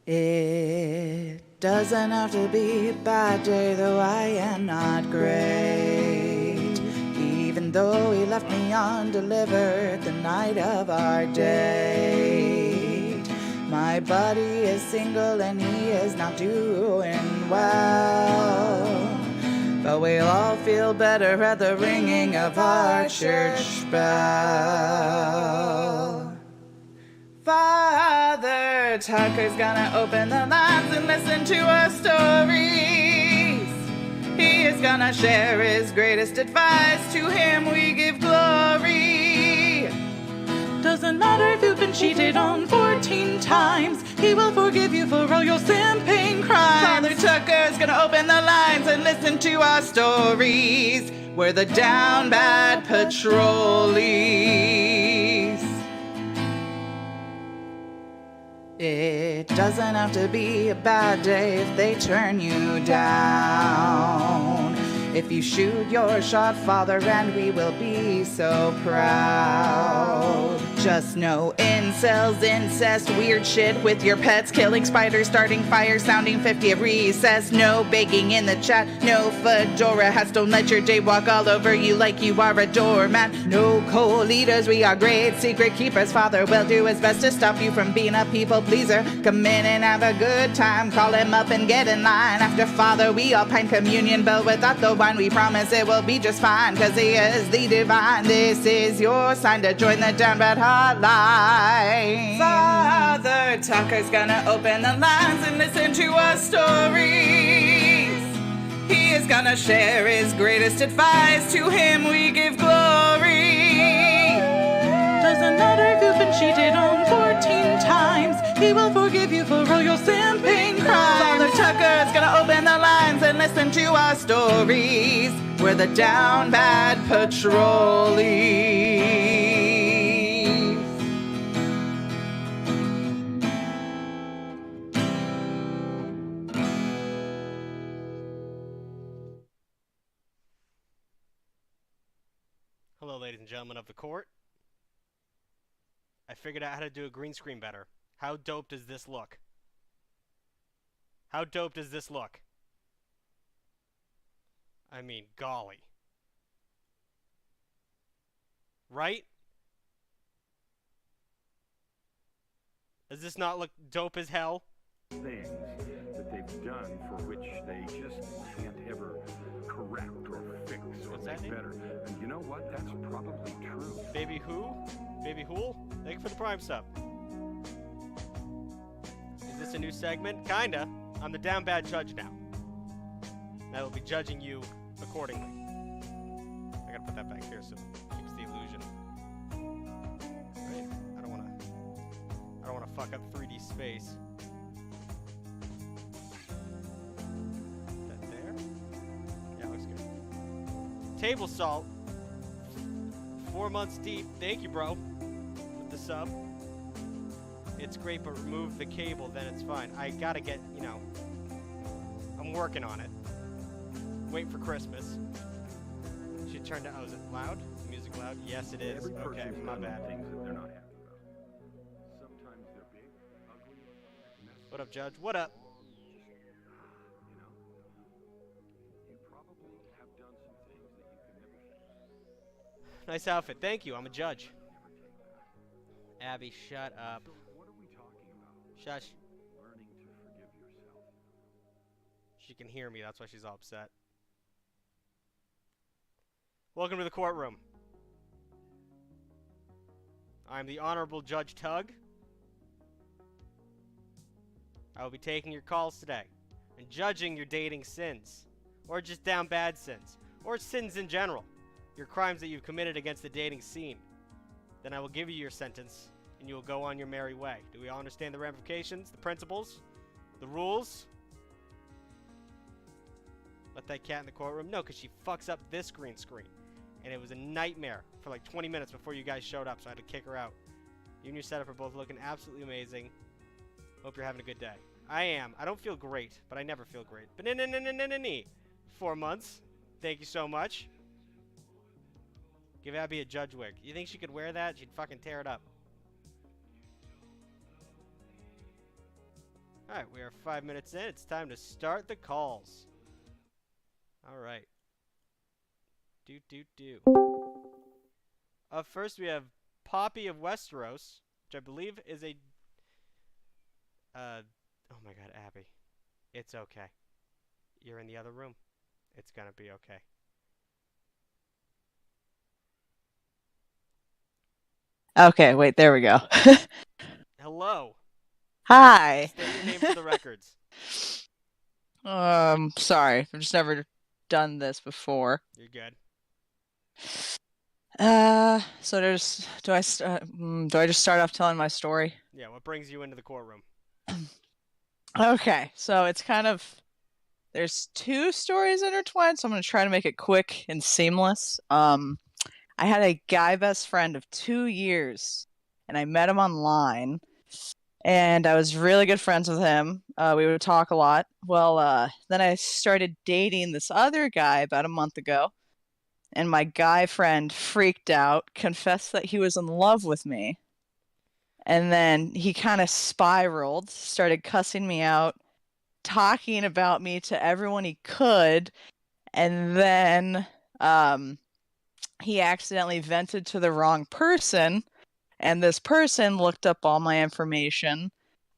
It doesn't have to be a bad day, though I am not great. Even though he left me undelivered the night of our date. My buddy is single and he is not doing well. But we'll all feel better at the ringing of our church bell. Father Tucker's gonna open the lines and listen to our stories. He is gonna share his greatest advice. To him we give glory. Doesn't matter if you've been cheated on 14 times. He will forgive you for all your simping crimes. Father Tucker's gonna open the lines and listen to our stories. We're the down bad patrollees. It doesn't have to be a bad day if they turn you down. If you shoot your shot, Father, and we will be so proud. Just no incels, incest, weird shit with your pets, killing spiders, starting fires, sounding 50 at recess. No begging in the chat, no fedora hats, don't let your day walk all over you like you are a doormat. No co-leaders, we are great secret keepers. Father will do his best to stop you from being a people pleaser. Come in and have a good time, call him up and get in line. After Father, we all pine communion, but without the wine, we promise it will be just fine, cause he is the divine. This is your sign to join the down bad hotline. Father Tucker's gonna open the lines and listen to our stories. He is gonna share his greatest advice. To him we give glory. Doesn't matter if you've been cheated on 14 times. He will forgive you for all your simping crimes. Father Tucker's gonna open the lines and listen to our stories. We're the down bad patrollees. Hello, ladies and gentlemen of the court. I figured out how to do a green screen better. How dope does this look? How dope does this look? I mean, golly. Right? Does this not look dope as hell? Things that they've done for which they just can't ever correct or fix or make better. And you know what? That's probably true. Baby who? Baby Hool? Thank you for the Prime sub. Is this a new segment? Kinda. I'm the down bad judge now. I will be judging you accordingly. I gotta put that back here so it keeps the illusion. Right? I don't wanna fuck up 3D space. That there? Yeah, looks good. Table salt. 4 months deep. Thank you, bro. With the sub. It's great, but remove the cable, then it's fine. I gotta get, you know, I'm working on it. Wait for Christmas. Should turn down. Oh, is it loud? Is the music loud? Yes, it is. Okay, my bad. Things that they're not happy about. Sometimes they're big, ugly, messy. What up, Judge? What up? You know, you probably have done some things that you can never fix. Nice outfit. Thank you. I'm a judge. Abby, shut up. So what are we talking about? Shush. Learning to forgive yourself. She can hear me. That's why she's all upset. Welcome to the courtroom. I'm the Honorable Judge Tug. I will be taking your calls today and judging your dating sins, or just down bad sins, or sins in general, your crimes that you've committed against the dating scene. Then I will give you your sentence, and you will go on your merry way. Do we all understand the ramifications, the principles, the rules? Let that cat in the courtroom? No, because she fucks up this green screen. And it was a nightmare for like 20 minutes before you guys showed up, so I had to kick her out. You and your setup are both looking absolutely amazing. Hope you're having a good day. I am. I don't feel great, but I never feel great. But 4 months. Thank you so much. Give Abby a judge wig. You think she could wear that? She'd fucking tear it up. All right, we are 5 minutes in. It's time to start the calls. All right. Up first, we have Poppy of Westeros, which I believe is a. Oh my God, Abby, it's okay. You're in the other room. It's gonna be okay. Okay, wait, there we go. Hello. Hi. State your name for the records. Sorry, I've just never done this before. You're good. So do I just start off telling my story? Yeah, what brings you into the courtroom? Okay, so it's kind of there's two stories intertwined, so I'm gonna try to make it quick and seamless. I had a guy best friend of 2 years, and I met him online, and I was really good friends with him. We would talk a lot. Well, then I started dating this other guy about a month ago, and my guy friend freaked out, confessed that he was in love with me, and then he kind of spiraled, started cussing me out, talking about me to everyone he could, and then he accidentally vented to the wrong person, and this person looked up all my information.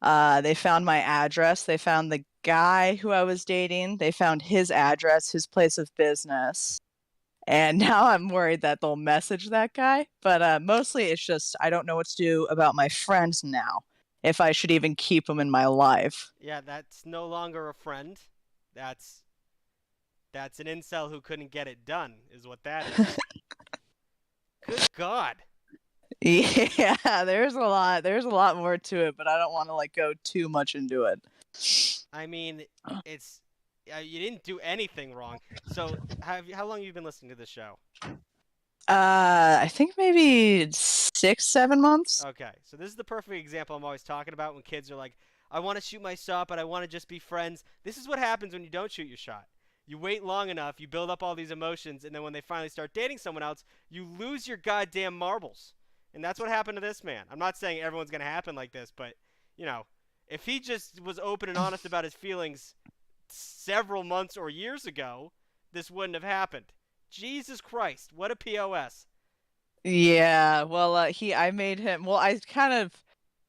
They found my address. They found the guy who I was dating. They found his address, his place of business. And now I'm worried that they'll message that guy. But mostly it's just I don't know what to do about my friends now. If I should even keep them in my life. Yeah, that's no longer a friend. That's an incel who couldn't get it done, is what that is. Good God. Yeah, there's a lot. There's a lot more to it, but I don't want to go too much into it. I mean, it's you didn't do anything wrong. So, how long have you been listening to this show? I think maybe 6, 7 months. Okay, so this is the perfect example I'm always talking about when kids are like, I want to shoot my shot, but I want to just be friends. This is what happens when you don't shoot your shot. You wait long enough, you build up all these emotions, and then when they finally start dating someone else, you lose your goddamn marbles. And that's what happened to this man. I'm not saying everyone's going to happen like this, but, if he just was open and honest about his feelings several months or years ago, this wouldn't have happened. Jesus Christ, what a POS. Yeah, well, I made him. Well,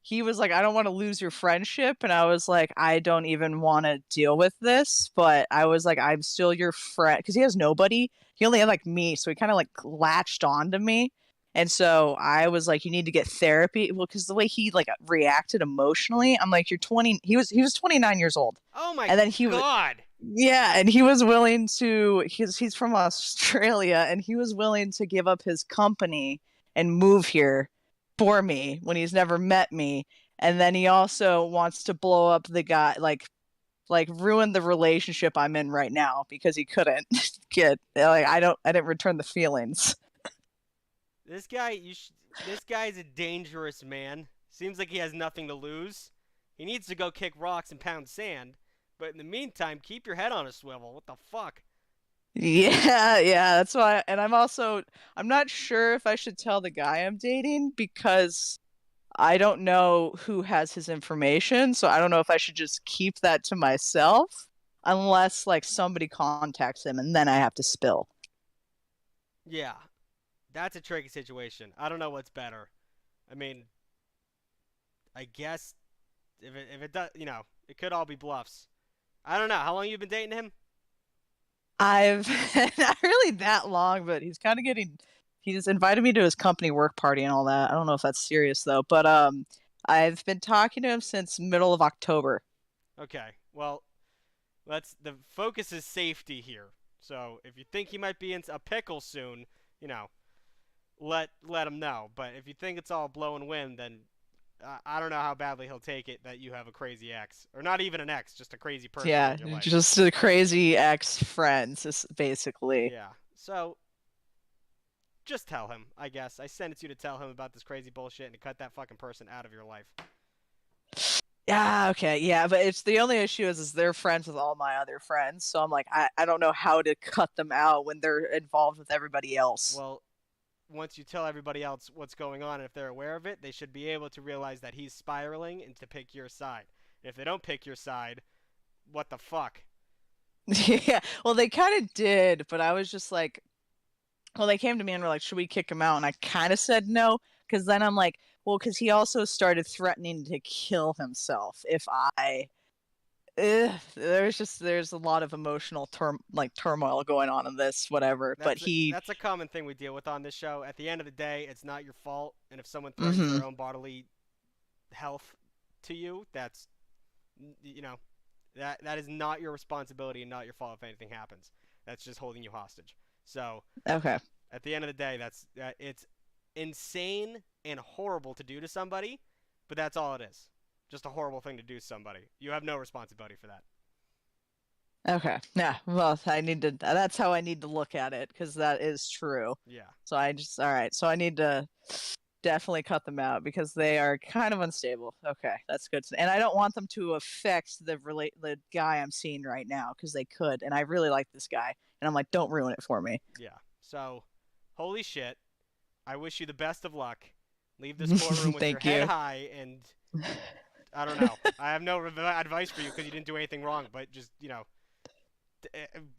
he was like, I don't want to lose your friendship, and I was like, I don't even want to deal with this. But I was like, I'm still your friend because he has nobody. He only had me, so he kind of latched on to me. And so I was like, you need to get therapy. Well, because the way he reacted emotionally, I'm like, you're 20. He was 29 years old. Oh my and then God. Yeah, and he was willing to. He's from Australia, and he was willing to give up his company and move here for me when he's never met me. And then he also wants to blow up the guy, ruin the relationship I'm in right now because he couldn't get. I didn't return the feelings. This guy's a dangerous man. Seems like he has nothing to lose. He needs to go kick rocks and pound sand. But in the meantime, keep your head on a swivel. What the fuck? Yeah, that's why. And I'm not sure if I should tell the guy I'm dating because I don't know who has his information. So I don't know if I should just keep that to myself unless somebody contacts him and then I have to spill. Yeah. That's a tricky situation. I don't know what's better. I mean, I guess if it does, it could all be bluffs. I don't know. How long you been dating him? I've not really that long, but he's invited me to his company work party and all that. I don't know if that's serious though, but I've been talking to him since middle of October. Okay. Well, the focus is safety here. So if you think he might be in a pickle soon, let him know. But if you think it's all blowing wind, then I don't know how badly he'll take it that you have a crazy ex, or not even an ex, just a crazy person. Yeah, in your life. just a crazy ex-friends, basically. Yeah. So just tell him. I guess I sent it to you to tell him about this crazy bullshit and to cut that fucking person out of your life. Yeah, okay, yeah, but it's the only issue is they're friends with all my other friends, so I'm like, I don't know how to cut them out when they're involved with everybody else. Well, once you tell everybody else what's going on, and if they're aware of it, they should be able to realize that he's spiraling and to pick your side. If they don't pick your side, what the fuck? Yeah, well, they kind of did, but I was just like, well, they came to me and were like, should we kick him out? And I kind of said no, because then I'm like, well, because he also started threatening to kill himself if I. There's a lot of emotional turmoil going on in this, whatever. But he. That's a common thing we deal with on this show. At the end of the day, it's not your fault, and if someone threatens Mm-hmm. their own bodily health to you, that's you know that is not your responsibility and not your fault if anything happens. That's just holding you hostage. So Okay. at the end of the day, it's insane and horrible to do to somebody, but that's all it is. Just a horrible thing to do to somebody. You have no responsibility for that. Okay. Yeah. Well, I need to. That's how I need to look at it, because that is true. Yeah. So I just. All right. So I need to definitely cut them out because they are kind of unstable. Okay, that's good. And I don't want them to affect the guy I'm seeing right now, because they could. And I really like this guy, and I'm like, don't ruin it for me. Yeah. So, holy shit. I wish you the best of luck. Leave this courtroom with your Thank head you. high, and I don't know. I have no advice for you because you didn't do anything wrong, but just,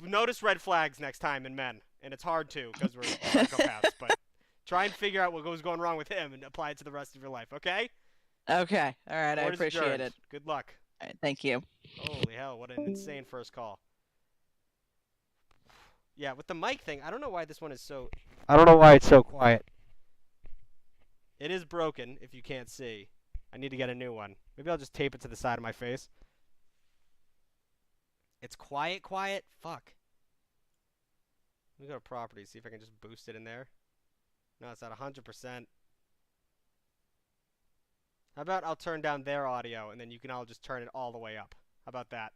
notice red flags next time in men. And it's hard to because we're psychopaths, but try and figure out what was going wrong with him and apply it to the rest of your life, okay? Okay. All right. I Court is appreciate adjourned. it. Good luck. All right, thank you. Holy hell, what an insane first call. Yeah, with the mic thing, I don't know why this one is so... I don't know why it's so quiet. It is broken, if you can't see. I need to get a new one. Maybe I'll just tape it to the side of my face. It's quiet. Fuck. Let me go to properties, see if I can just boost it in there. No, it's at 100%. How about I'll turn down their audio, and then you can all just turn it all the way up. How about that?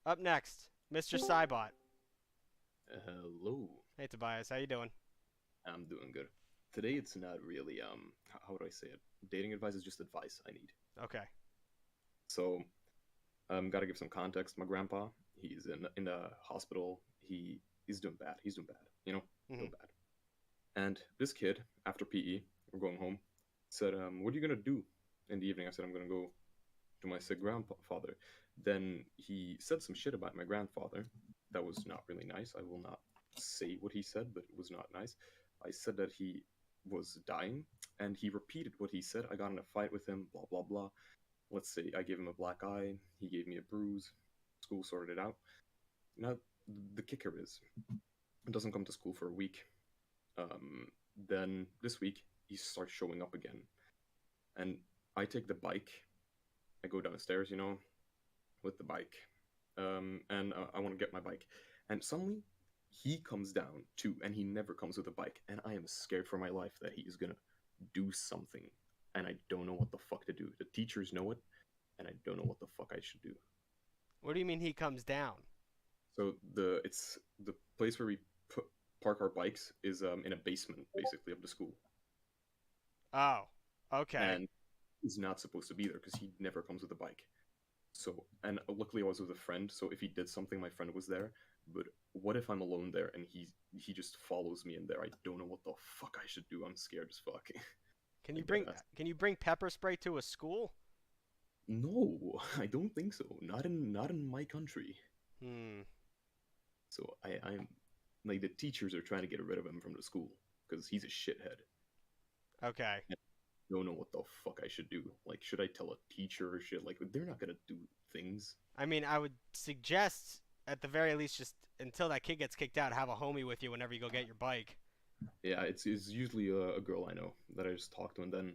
Up next, Mr. Cybot. Hello. Hey, Tobias, how you doing? I'm doing good. Today it's not really how would I say it? Dating advice is just advice I need. Okay. So, gotta give some context. My grandpa, he's in a hospital. He's doing bad. He's doing bad. Doing bad. And this kid, after PE, we're going home, said, "What are you gonna do in the evening?" I said, "I'm gonna go to my sick grandfather." Then he said some shit about my grandfather that was not really nice. I will not say what he said, but it was not nice. I said that he was dying, and he repeated what he said. I got in a fight with him, blah, blah, blah. Let's say I gave him a black eye, he gave me a bruise, school sorted it out. Now, the kicker is, it doesn't come to school for a week. Then this week, he starts showing up again. And I take the bike, I go downstairs, with the bike, and I want to get my bike. And suddenly, he comes down too, and he never comes with a bike. And I am scared for my life that he is gonna do something, and I don't know what the fuck to do. The teachers know it, and I don't know what the fuck I should do. What do you mean he comes down? So it's the place where we park our bikes is in a basement basically of the school. Oh, okay. And he's not supposed to be there because he never comes with a bike. So, and luckily I was with a friend, so if he did something, my friend was there. But what if I'm alone there and he just follows me in there? I don't know what the fuck I should do. I'm scared as fuck. Can you bring pepper spray to a school? No, I don't think so. Not in my country. So I'm like, the teachers are trying to get rid of him from the school because he's a shithead. Okay. I don't know what the fuck I should do. Like, should I tell a teacher or shit? Like, they're not gonna do things. I mean, I would suggest at the very least, just until that kid gets kicked out, have a homie with you whenever you go get your bike. Yeah, it's usually a girl I know that I just talk to, and then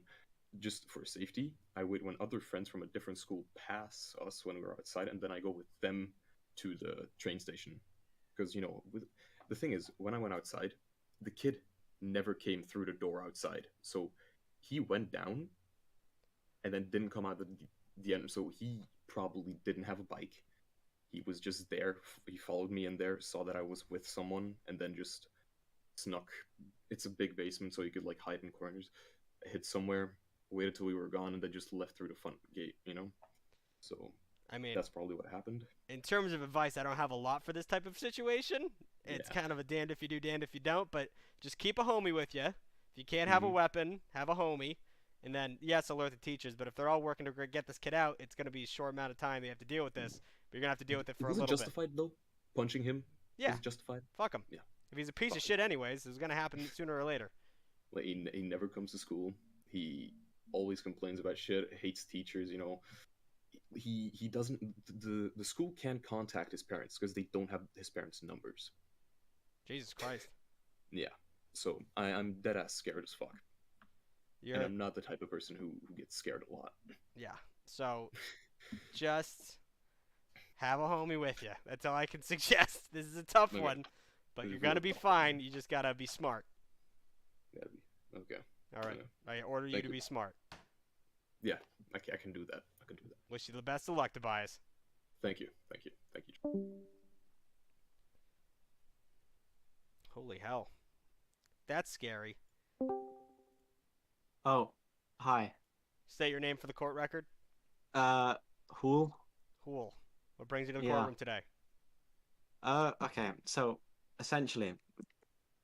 just for safety, I wait when other friends from a different school pass us when we're outside, and then I go with them to the train station. Because, the thing is, when I went outside, the kid never came through the door outside. So he went down and then didn't come out the end. So he probably didn't have a bike. He was just there. He followed me in there, saw that I was with someone, and then just snuck. It's a big basement, so you could like hide in corners. Hid somewhere, waited till we were gone, and then just left through the front gate. So I mean, that's probably what happened. In terms of advice, I don't have a lot for this type of situation. It's kind of a damned if you do, damned if you don't. But just keep a homie with you. If you can't have a weapon, have a homie. And then, yes, alert the teachers, but if they're all working to get this kid out, it's going to be a short amount of time they have to deal with this. But you're going to have to deal with it for a Was it little bit. justified though? Punching him? Yeah. Was it justified? Fuck him. Yeah. If he's a piece Fuck of him. shit anyways, it's going to happen sooner or later. Like he never comes to school. He always complains about shit. Hates teachers. You know, he doesn't. The school can't contact his parents because they don't have his parents' numbers. Jesus Christ. Yeah. So I'm dead ass scared as fuck. You're And I'm not the type of person who gets scared a lot. Yeah. So just have a homie with you. That's all I can suggest. This is a tough Okay. one, but This you're is going to really be tough. fine. You just got to be smart. Gotta be. Okay. All right. Yeah. I order you Thank to you. be smart. Yeah, I can do that. I can do that. Wish you the best of luck, Tobias. Thank you. Thank you. Thank you. Holy hell. That's scary. Oh, hi. State your name for the court record. Hool? Cool. What brings you to the Yeah. courtroom today? Okay, so essentially,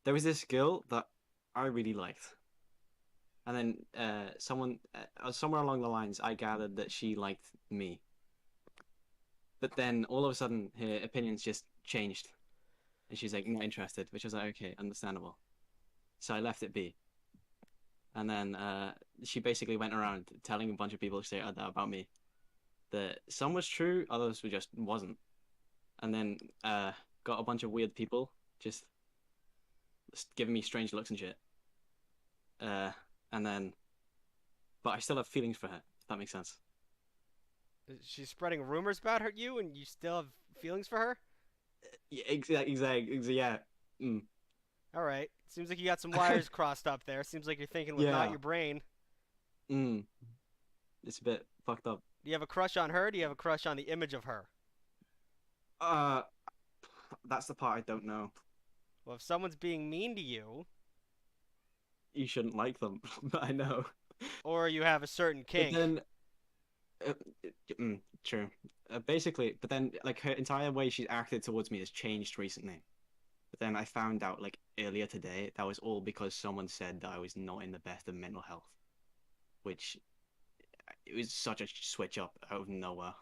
there was this girl that I really liked. And then, somewhere along the lines, I gathered that she liked me. But then, all of a sudden, her opinions just changed. And she's like, not interested, which was like, okay, understandable. So I left it be. And then, she basically went around telling a bunch of people straight out there about me. That some was true, others were just wasn't. And then, got a bunch of weird people just giving me strange looks and shit. And then, but I still have feelings for her, if that makes sense. She's spreading rumors about you, and you still have feelings for her? Yeah, exactly, yeah. Mm. All right. Seems like you got some wires crossed up there. Seems like you're thinking with Yeah. not your brain. Mm. It's a bit fucked up. Do you have a crush on her? Do you have a crush on the image of her? That's the part I don't know. Well, if someone's being mean to you, You shouldn't like them, but I know. or you have a certain kink, But then, true. Basically, but then, like, her entire way she acted towards me has changed recently. But then I found out, like, earlier today, that was all because someone said that I was not in the best of mental health. Which, it was such a switch up out of nowhere.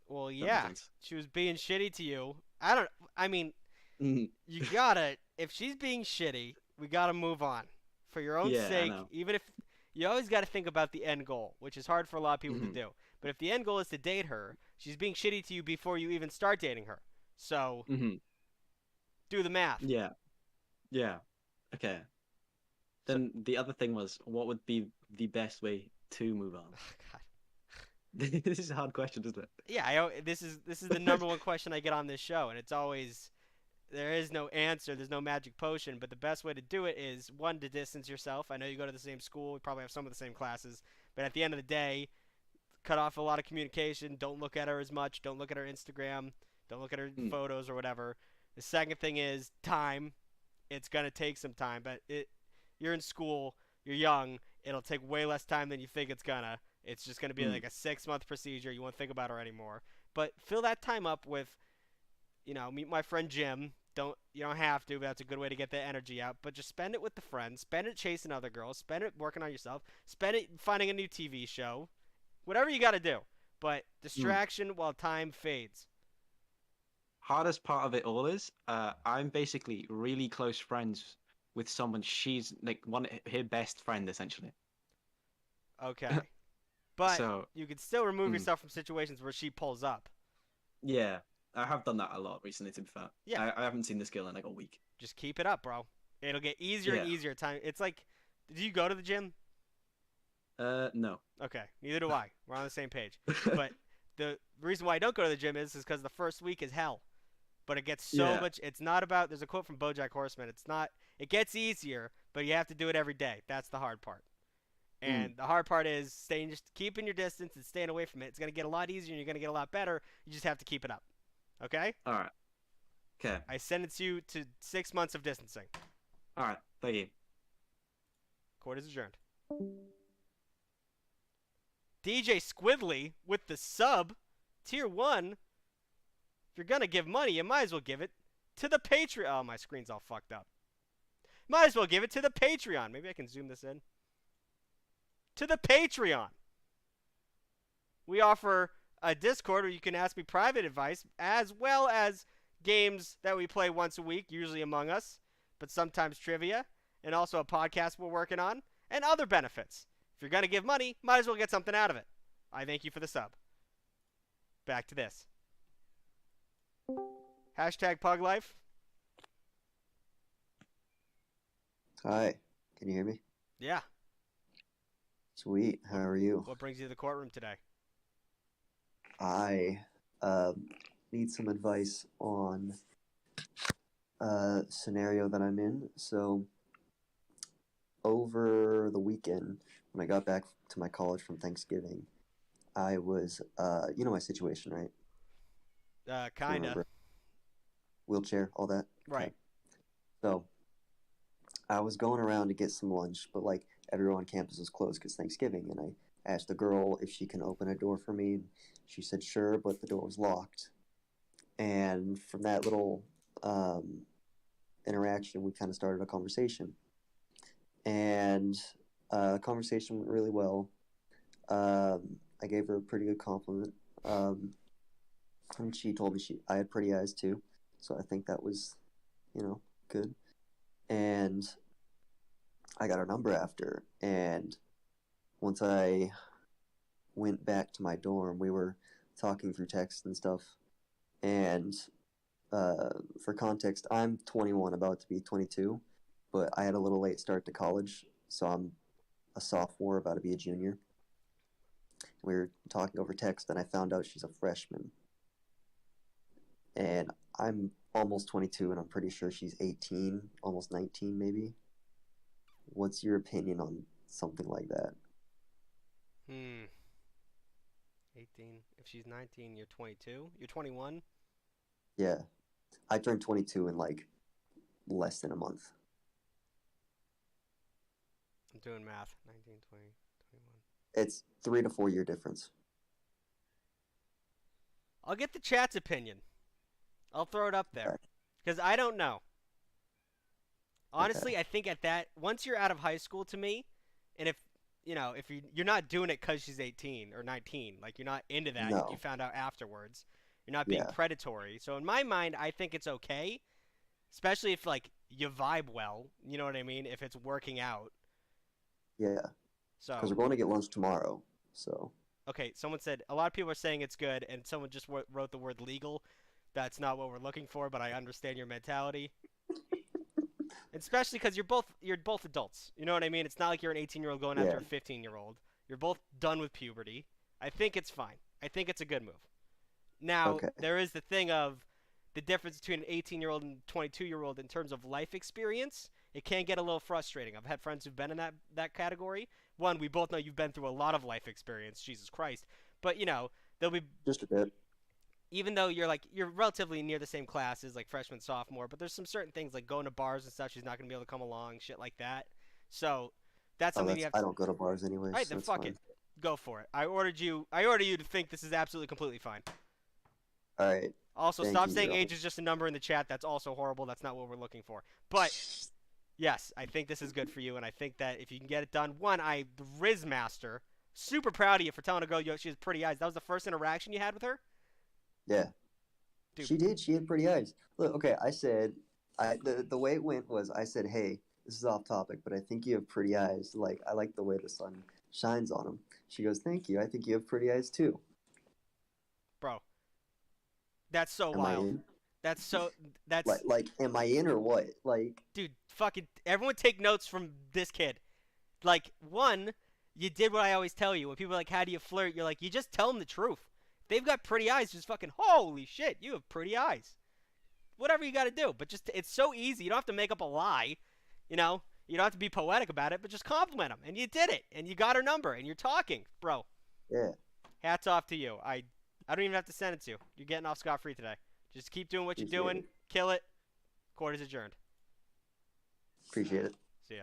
well, That makes yeah, sense. she was being shitty to you. I mean, Mm, you gotta, if she's being shitty, we gotta move on. For your own Yeah, I sake, know. even if, you always gotta think about the end goal, which is hard for a lot of people to Mhm. do. But if the end goal is to date her, she's being shitty to you before you even start dating her. So, mhm. do the math. Yeah. Yeah. Okay. Then the other thing was, what would be the best way to move on? God. This is a hard question, isn't it? Yeah, this is the number one question I get on this show, and it's always, there is no answer, there's no magic potion, but the best way to do it is, one, to distance yourself. I know you go to the same school, you probably have some of the same classes, but at the end of the day, cut off a lot of communication. Don't look at her as much. Don't look at her Instagram. Don't look at her Mm. photos or whatever. The second thing is time. It's gonna take some time, but you're in school, you're young. It'll take way less time than you think it's gonna. It's just gonna be Mm. like a 6-month procedure. You won't think about her anymore. But fill that time up with, meet my friend Jim. You don't have to, but that's a good way to get the energy out. But just spend it with the friends. Spend it chasing other girls. Spend it working on yourself. Spend it finding a new TV show. Whatever you got to do. But distraction while time fades. Hardest part of it all is, I'm basically really close friends with someone. She's like her best friend, essentially. Okay. But So, you can still remove Mm. yourself from situations where she pulls up. yeah, I have done that a lot recently, to be fair. Yeah. I haven't seen this girl in like a week. Just keep it up, bro. It'll get easier and Yeah. easier time. It's like, do you go to the gym? No. Okay, neither do I. We're on the same page. But the reason why I don't go to the gym is because the first week is hell. But it gets so Yeah. much. It's not about. There's a quote from BoJack Horseman. It's not. It gets easier, but you have to do it every day. That's the hard part. And the hard part is just keeping your distance and staying away from it. It's gonna get a lot easier, and you're gonna get a lot better. You just have to keep it up. Okay? All right. Okay. I sentence you to 6 months of distancing. All right. Thank you. Court is adjourned. DJ Squidly with the sub, tier 1. If you're gonna give money, you might as well give it to the Patreon. Oh, my screen's all fucked up. Might as well give it to the Patreon. Maybe I can zoom this in. to the Patreon. We offer a Discord where you can ask me private advice, as well as games that we play once a week, usually Among Us, but sometimes trivia, and also a podcast we're working on, and other benefits. If you're going to give money, might as well get something out of it. I thank you for the sub. Back to this. Hashtag Puglife. Hi, can you hear me? Yeah. Sweet, how are you? What brings you to the courtroom today? I need some advice on a scenario that I'm in. So, over the weekend, when I got back to my college from Thanksgiving, I was, you know my situation, right? Kinda. Remember? Wheelchair, all that? Right. Okay. So, I was going around to get some lunch, but like everyone on campus was closed because Thanksgiving, and I asked the girl if she can open a door for me. She said sure, but the door was locked. And from that little interaction, we kind of started a conversation. And the conversation went really well. I gave her a pretty good compliment. And she told me I had pretty eyes too. So I think that was, good. And I got her number after. And once I went back to my dorm, we were talking through text and stuff. And for context, I'm 21, about to be 22, but I had a little late start to college, so I'm a sophomore, about to be a junior. We were talking over text, and I found out she's a freshman. And I'm almost 22, and I'm pretty sure she's 18, almost 19 maybe. What's your opinion on something like that? 18. If she's 19, you're 22? You're 21? Yeah. I turned 22 in like less than a month. I'm doing math. 19, 20, 21. It's 3 to 4 year difference. I'll get the chat's opinion. I'll throw it up there. Because I don't know. Honestly, I think once you're out of high school to me, and if you're not doing it because she's 18 or 19, like you're not into that, No. you found out afterwards, you're not being predatory. So in my mind, I think it's okay, especially if like you vibe well, you know what I mean? If it's working out. Yeah. So. Because we're going to get lunch tomorrow, so. Okay, someone said, a lot of people are saying it's good, and someone just wrote the word legal. That's not what we're looking for, but I understand your mentality. Especially because you're both adults. You know what I mean? It's not like you're an 18-year-old going after a 15-year-old. You're both done with puberty. I think it's fine. I think it's a good move. Now, there is the thing of the difference between an 18-year-old and 22-year-old in terms of life experience. It can get a little frustrating. I've had friends who've been in that category. One, we both know you've been through a lot of life experience, Jesus Christ. But, they'll be... Just a bit. Even though you're relatively near the same classes, like freshman, sophomore, but there's some certain things like going to bars and stuff. She's not gonna be able to come along, shit like that. So that's something you have. I don't go to bars anyway. All right, then fuck it, go for it. I ordered you to think this is absolutely completely fine. All right. Also, stop saying age is just a number in the chat. That's also horrible. That's not what we're looking for. But yes, I think this is good for you, and I think that if you can get it done, the Riz Master, super proud of you for telling a girl she has pretty eyes. That was the first interaction you had with her. Yeah. Dude. She did. She had pretty eyes. Look, okay, I said, the way it went was I said, hey, this is off topic, but I think you have pretty eyes. Like, I like the way the sun shines on them. She goes, thank you. I think you have pretty eyes too. Bro. That's so Am wild. That's like, am I in or what? Like, dude, fucking everyone take notes from this kid. Like, one, you did what I always tell you. When people are like, how do you flirt? You're like, you just tell them the truth. They've got pretty eyes. Just fucking, holy shit, you have pretty eyes. Whatever you got to do. But just, it's so easy. You don't have to make up a lie. You don't have to be poetic about it, but just compliment them. And you did it. And you got her number. And you're talking. Bro. Yeah. Hats off to you. I don't even have to send it to you. You're getting off scot-free today. Just keep doing what you're doing. Kill it. Court is adjourned. Appreciate it. See ya.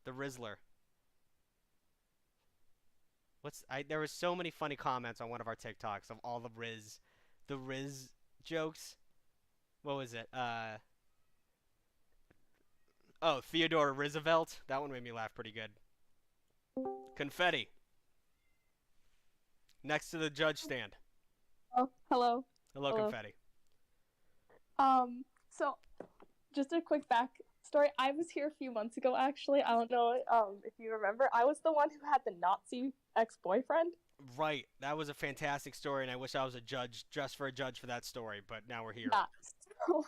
The Rizzler. There was so many funny comments on one of our TikToks of all the Riz jokes. What was it? Oh, Theodore Roosevelt. That one made me laugh pretty good. Confetti. Next to the judge stand. Oh, hello. Hello, Hello. Confetti. So just a quick back story. I was here a few months ago, actually. I don't know if you remember. I was the one who had the Nazi ex-boyfriend. Right. That was a fantastic story, and I wish I was a judge, just for a judge for that story, but now we're here. Yeah. So,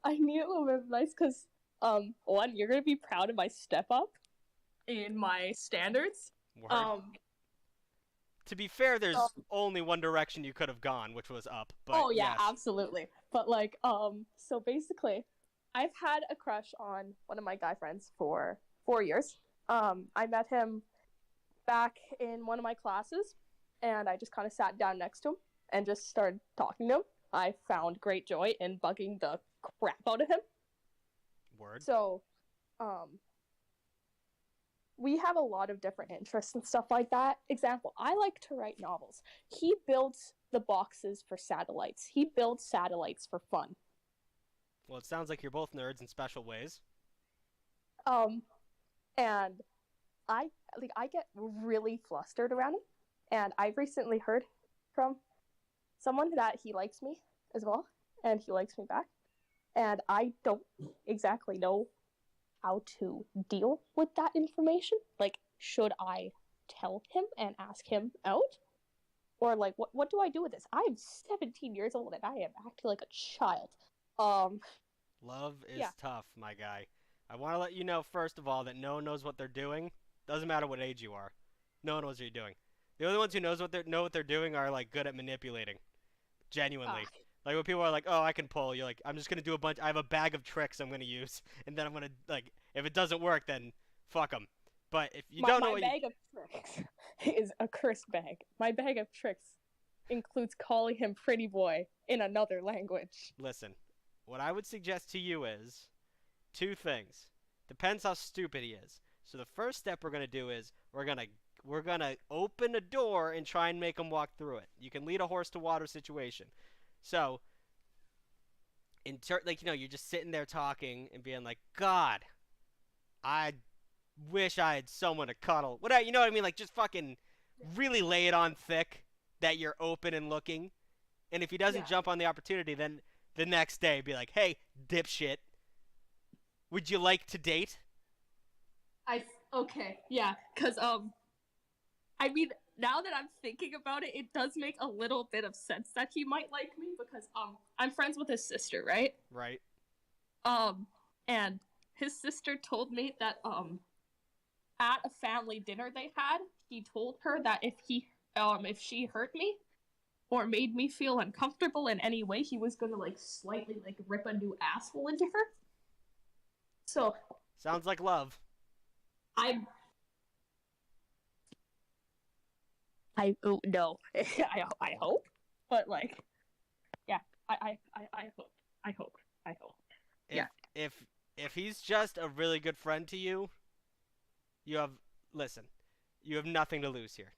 I need a little bit of advice because, one, you're going to be proud of my step up in my standards. Word. To be fair, there's only one direction you could have gone, which was up. But oh, yeah, yes. absolutely. But, like, so basically, I've had a crush on one of my guy friends for 4 years. I met him back in one of my classes, and I just kind of sat down next to him and just started talking to him. I found great joy in bugging the crap out of him. Word. So, we have a lot of different interests and stuff like that. Example, I like to write novels. He builds the boxes for satellites. He builds satellites for fun. Well, it sounds like you're both nerds in special ways. And I get really flustered around him. And I've recently heard from someone that he likes me as well, and he likes me back. And I don't exactly know how to deal with that information. Like, should I tell him and ask him out? Or, like, what do I do with this? I'm 17 years old and I am acting like a child. Love is tough, my guy. I want to let you know, first of all, that no one knows what they're doing. Doesn't matter what age you are. No one knows what you're doing. The only ones who know what they're doing are, like, good at manipulating. Genuinely. Like, when people are like, oh, I can pull, you're like, I'm just going to do a bunch, I have a bag of tricks I'm going to use, and then I'm going to, like, if it doesn't work, then fuck them. But if you don't know what my bag of tricks is a curse bag. My bag of tricks includes calling him pretty boy in another language. Listen, what I would suggest to you is two things. Depends how stupid he is. So the first step we're going to do is we're going to open a door and try and make him walk through it. You can lead a horse to water situation. So, like, you know, you're just sitting there talking and being like, God, I wish I had someone to cuddle. Whatever, you know what I mean? Like, just fucking really lay it on thick that you're open and looking. And if he doesn't jump on the opportunity, then the next day be like, hey, dipshit, would you like to date? Okay, yeah, because, I mean, now that I'm thinking about it, it does make a little bit of sense that he might like me because, I'm friends with his sister, right? Right. And his sister told me that, at a family dinner they had, he told her that if she hurt me or made me feel uncomfortable in any way, he was gonna, like, slightly, like, rip a new asshole into her. So. Sounds like love. No, I hope, but, like, yeah, I hope. If he's just a really good friend to you, you have nothing to lose here.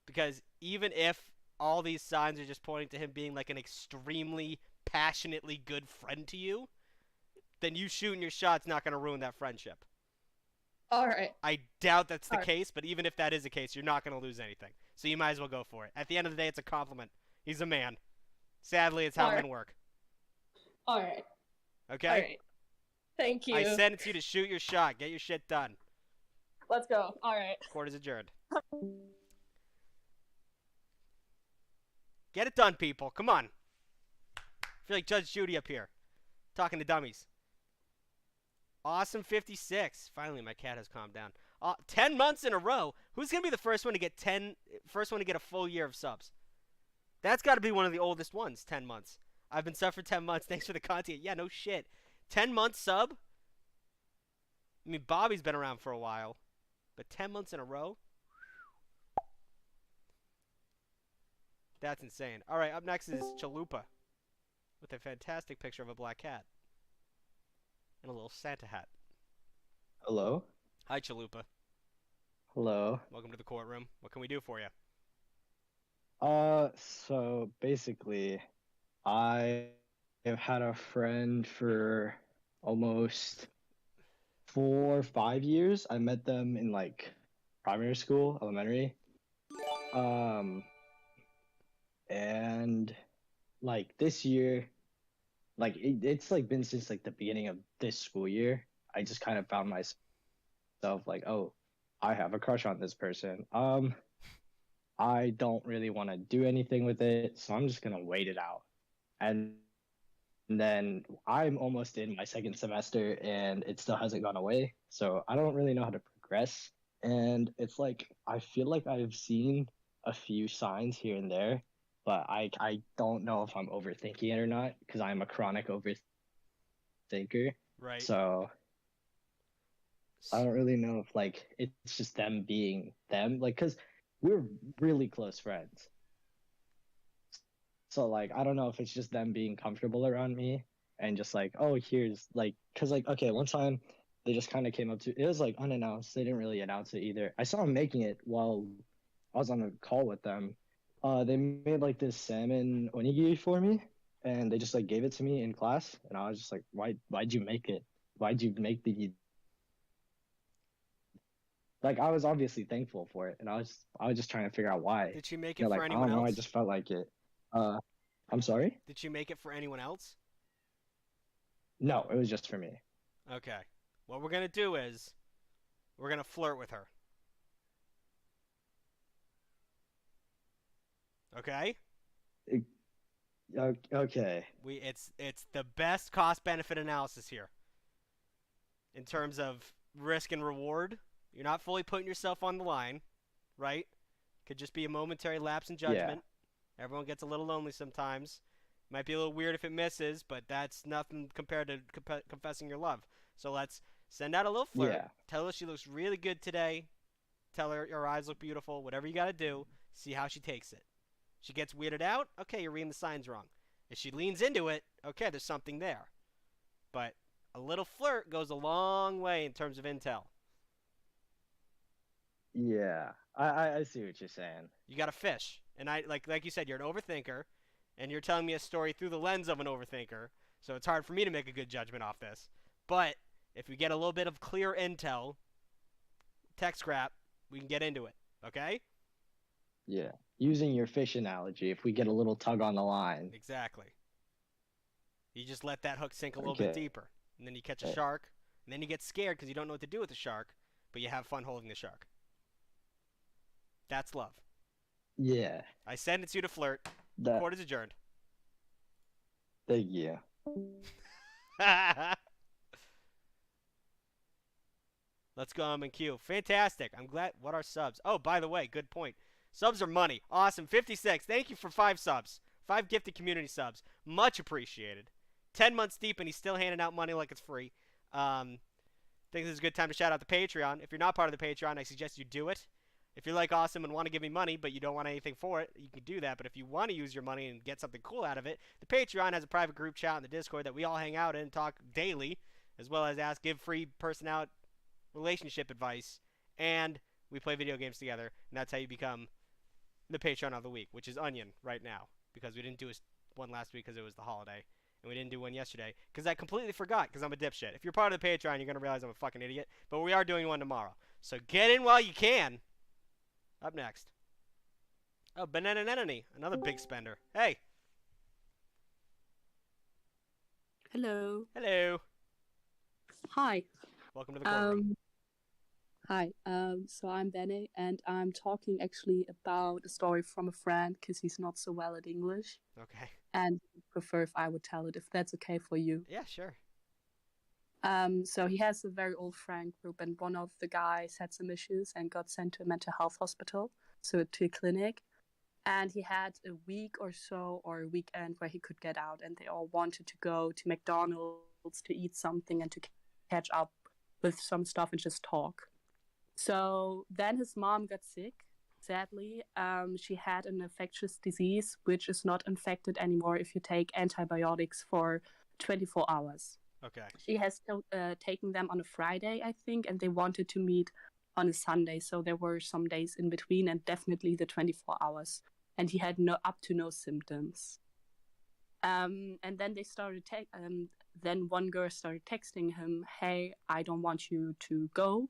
Because even if all these signs are just pointing to him being like an extremely passionately good friend to you, then you shooting your shot's not going to ruin that friendship. All right. I doubt that's the case, but even if that is the case, you're not going to lose anything. So you might as well go for it. At the end of the day, it's a compliment. He's a man. Sadly, it's how men work. All right. Okay? All right. Thank you. I sent you to shoot your shot. Get your shit done. Let's go. All right. Court is adjourned. Get it done, people. Come on. I feel like Judge Judy up here. Talking to dummies. Awesome 56. Finally, my cat has calmed down. 10 months in a row. Who's going to be the first one to get a full year of subs? That's got to be one of the oldest ones, 10 months. I've been sub for 10 months. Thanks for the content. Yeah, no shit. 10 months sub? I mean, Bobby's been around for a while. But 10 months in a row? That's insane. All right, up next is Chalupa with a fantastic picture of a black cat and a little Santa hat. Hello? Hi, Chalupa. Hello. Welcome to the courtroom. What can we do for you? So basically, I have had a friend for almost 4 5 years. I met them in like primary school, elementary. Um, and like this year, like it's like been since like the beginning of this school year. I just kind of found myself like, oh, I have a crush on this person. I don't really want to do anything with it, so I'm just gonna wait it out. And then I'm almost in my second semester and it still hasn't gone away. So I don't really know how to progress. And it's like I feel like I've seen a few signs here and there, but I don't know if I'm overthinking it or not because I'm a chronic overthinker. Right. So I don't really know if like it's just them being them, like because we're really close friends. So like I don't know if it's just them being comfortable around me and just like, oh, here's like, cause like okay, one time they just kind of came up to, it was like unannounced. They didn't really announce it either. I saw them making it while I was on a call with them. They made like this salmon onigiri for me, and they just like gave it to me in class, and I was just like, why'd you make it? Why'd you make the like? I was obviously thankful for it, and I was just trying to figure out why. Did she make it They're for like, I anyone don't know, else? I just felt like it. I'm sorry? Did she make it for anyone else? No, it was just for me. Okay. What we're gonna do is we're gonna flirt with her. Okay? Okay. It's the best cost benefit analysis here. In terms of risk and reward. You're not fully putting yourself on the line, right? Could just be a momentary lapse in judgment. Yeah. Everyone gets a little lonely sometimes. Might be a little weird if it misses, but that's nothing compared to confessing your love. So let's send out a little flirt. Yeah. Tell her she looks really good today. Tell her your eyes look beautiful. Whatever you got to do, see how she takes it. She gets weirded out, okay, you're reading the signs wrong. If she leans into it, okay, there's something there. But a little flirt goes a long way in terms of intel. Yeah. I see what you're saying. You got to fish. And I like you said, you're an overthinker, and you're telling me a story through the lens of an overthinker, so it's hard for me to make a good judgment off this. But if we get a little bit of clear intel, text scrap, we can get into it, okay? Yeah. Using your fish analogy, if we get a little tug on the line. Exactly. You just let that hook sink a little bit deeper, and then you catch a shark, and then you get scared because you don't know what to do with the shark, but you have fun holding the shark. That's love. Yeah. I sentenced you to flirt. Court is adjourned. Thank you. Let's go and queue. Fantastic. I'm glad. What are subs? Oh, by the way, good point. Subs are money. Awesome. 56. Thank you for 5 subs. 5 gifted community subs. Much appreciated. 10 months deep and he's still handing out money like it's free. Think this is a good time to shout out the Patreon. If you're not part of the Patreon, I suggest you do it. If you're like Awesome and want to give me money, but you don't want anything for it, you can do that. But if you want to use your money and get something cool out of it, the Patreon has a private group chat in the Discord that we all hang out in and talk daily, as well as give free person-out relationship advice, and we play video games together, and that's how you become the Patreon of the week, which is Onion right now, because we didn't do one last week because it was the holiday, and we didn't do one yesterday because I completely forgot because I'm a dipshit. If you're part of the Patreon, you're going to realize I'm a fucking idiot, but we are doing one tomorrow. So get in while you can. Up next. Oh, Banana Nenany, another big spender. Hey. Hello. Hello. Hi. Welcome to the courtroom. Hi. So I'm Benny, and I'm talking actually about a story from a friend because he's not so well at English. Okay. And prefer if I would tell it, if that's okay for you. Yeah, sure. So he has a very old friend group, and one of the guys had some issues and got sent to a mental health hospital, so to a clinic. And he had a week or so, or a weekend where he could get out, and they all wanted to go to McDonald's to eat something and to catch up with some stuff and just talk. So then his mom got sick, sadly. She had an infectious disease, which is not infected anymore if you take antibiotics for 24 hours. Okay. She has taken them on a Friday, I think, and they wanted to meet on a Sunday. So there were some days in between, and definitely the 24 hours. And he had up to no symptoms. And then they started. Then one girl started texting him, "Hey, I don't want you to go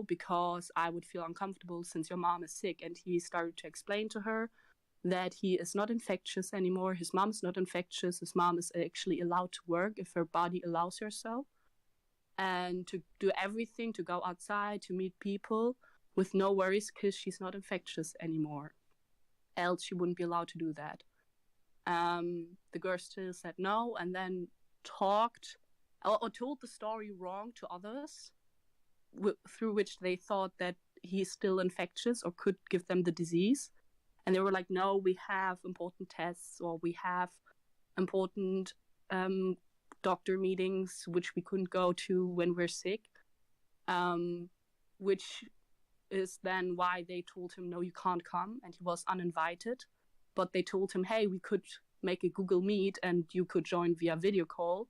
because I would feel uncomfortable since your mom is sick." And he started to explain to her that he is not infectious anymore. His mom is not infectious. His mom is actually allowed to work if her body allows her so, and to do everything, to go outside, to meet people with no worries because she's not infectious anymore. Else she wouldn't be allowed to do that. The girl still said no, and then talked or told the story wrong to others, through which they thought that he's still infectious or could give them the disease. And they were like, no, we have important tests, or we have important doctor meetings which we couldn't go to when we're sick, which is then why they told him, no, you can't come, and he was uninvited. But they told him, hey, we could make a Google Meet and you could join via video call,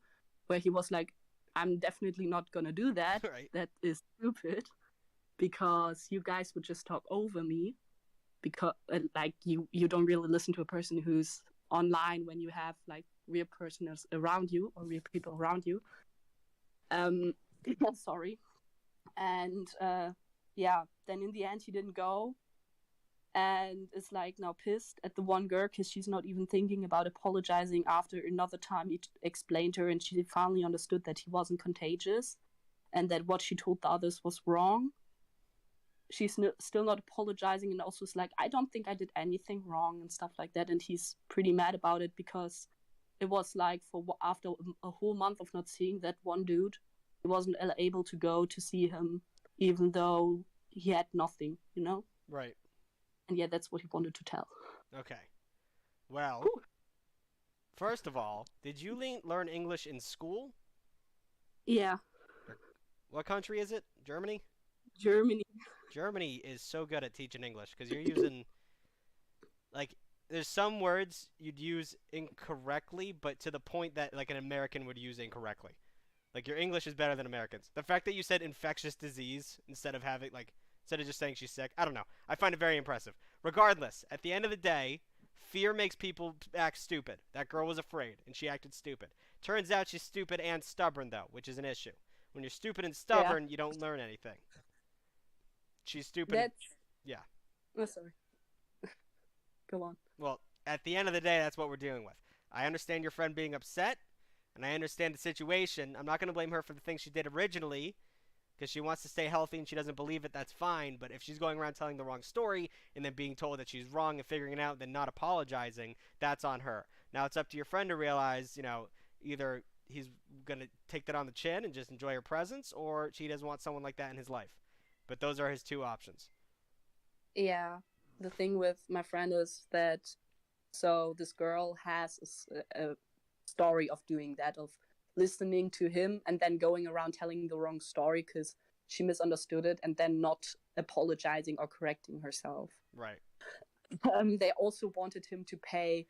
where he was like, I'm definitely not going to do that. Right. That is stupid, because you guys would just talk over me, because like you don't really listen to a person who's online when you have like real persons around you or real people around you. Sorry. And then in the end he didn't go, and is like now pissed at the one girl because she's not even thinking about apologizing after another time he explained to her, and she finally understood that he wasn't contagious and that what she told the others was wrong. She's still not apologizing, and also is like, I don't think I did anything wrong and stuff like that. And he's pretty mad about it because it was like after a whole month of not seeing that one dude, he wasn't able to go to see him even though he had nothing, you know? Right. And yeah, that's what he wanted to tell. Okay. Well, first of all, did you learn English in school? Yeah. What country is it? Germany? Germany. Germany is so good at teaching English because you're using, like, there's some words you'd use incorrectly, but to the point that, like, an American would use incorrectly. Like, your English is better than Americans. The fact that you said infectious disease instead of just saying she's sick, I don't know. I find it very impressive. Regardless, at the end of the day, fear makes people act stupid. That girl was afraid, and she acted stupid. Turns out she's stupid and stubborn, though, which is an issue. When you're stupid and stubborn, you don't learn anything. She's stupid. Yeah. Oh, sorry. Go on. Well, at the end of the day, that's what we're dealing with. I understand your friend being upset, and I understand the situation. I'm not going to blame her for the things she did originally, because she wants to stay healthy and she doesn't believe it, that's fine. But if she's going around telling the wrong story and then being told that she's wrong and figuring it out and then not apologizing, that's on her. Now it's up to your friend to realize, either he's going to take that on the chin and just enjoy her presence, or she doesn't want someone like that in his life. But those are his two options. Yeah. The thing with my friend is that, so this girl has a story of doing that, of listening to him and then going around telling the wrong story because she misunderstood it and then not apologizing or correcting herself. Right. They also wanted him to pay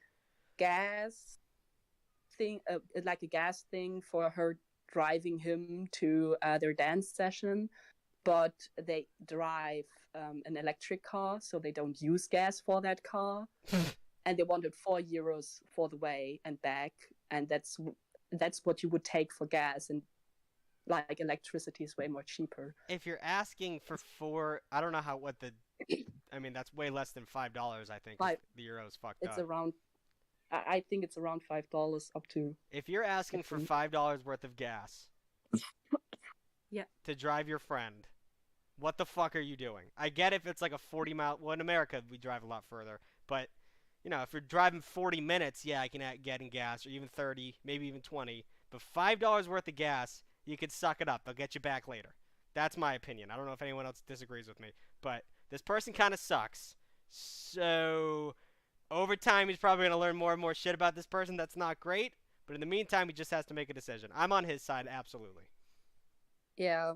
gas thing, like a gas thing for her driving him to their dance session, but they drive an electric car, so they don't use gas for that car. And they wanted €4 for the way and back, and that's what you would take for gas, and like electricity is way more cheaper. If you're asking for I don't know that's way less than $5, I think. The euro's fucked it's up. Around, I think it's around $5 up to. If you're asking for $5 worth of gas to drive your friend, what the fuck are you doing? I get if it's like a 40-mile, well, in America we drive a lot further, but if you're driving 40 minutes, I can get in gas, or even 30, maybe even 20. But $5 worth of gas, you could suck it up. They'll get you back later. That's my opinion. I don't know if anyone else disagrees with me. But this person kind of sucks. So over time, he's probably going to learn more and more shit about this person. That's not great. But in the meantime, he just has to make a decision. I'm on his side, absolutely. Yeah.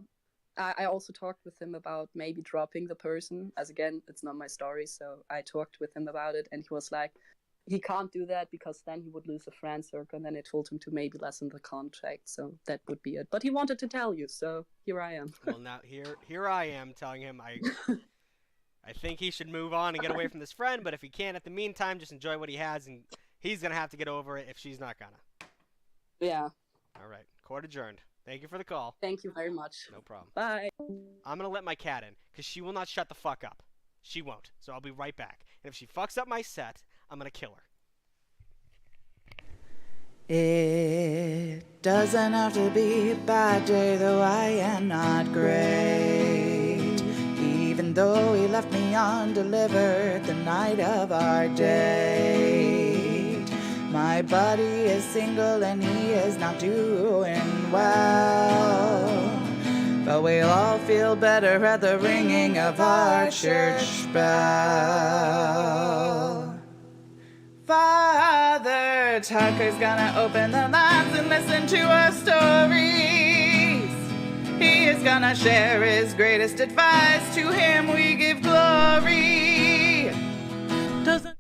I also talked with him about maybe dropping the person, as again, it's not my story, so I talked with him about it, and he was like, he can't do that because then he would lose a friend circle, and then I told him to maybe lessen the contract, so that would be it. But he wanted to tell you, so here I am. Well, now here I am telling him I think he should move on and get away from this friend, but if he can't, at the meantime, just enjoy what he has, and He's gonna have to get over it if she's not gonna. Yeah. All right. Court adjourned. Thank you for the call. Thank you very much. No problem. Bye. I'm gonna let my cat in because she will not shut the fuck up. She won't. So I'll be right back. And if she fucks up my set, I'm gonna kill her. It doesn't have to be a bad day, though I am not great. Even though he left me undelivered the night of our date. My buddy is single and he is not doing well. But we'll all feel better at the ringing of our church bell. Father Tucker's gonna open the lines and listen to our stories. He is gonna share his greatest advice. To him we give glory. Doesn't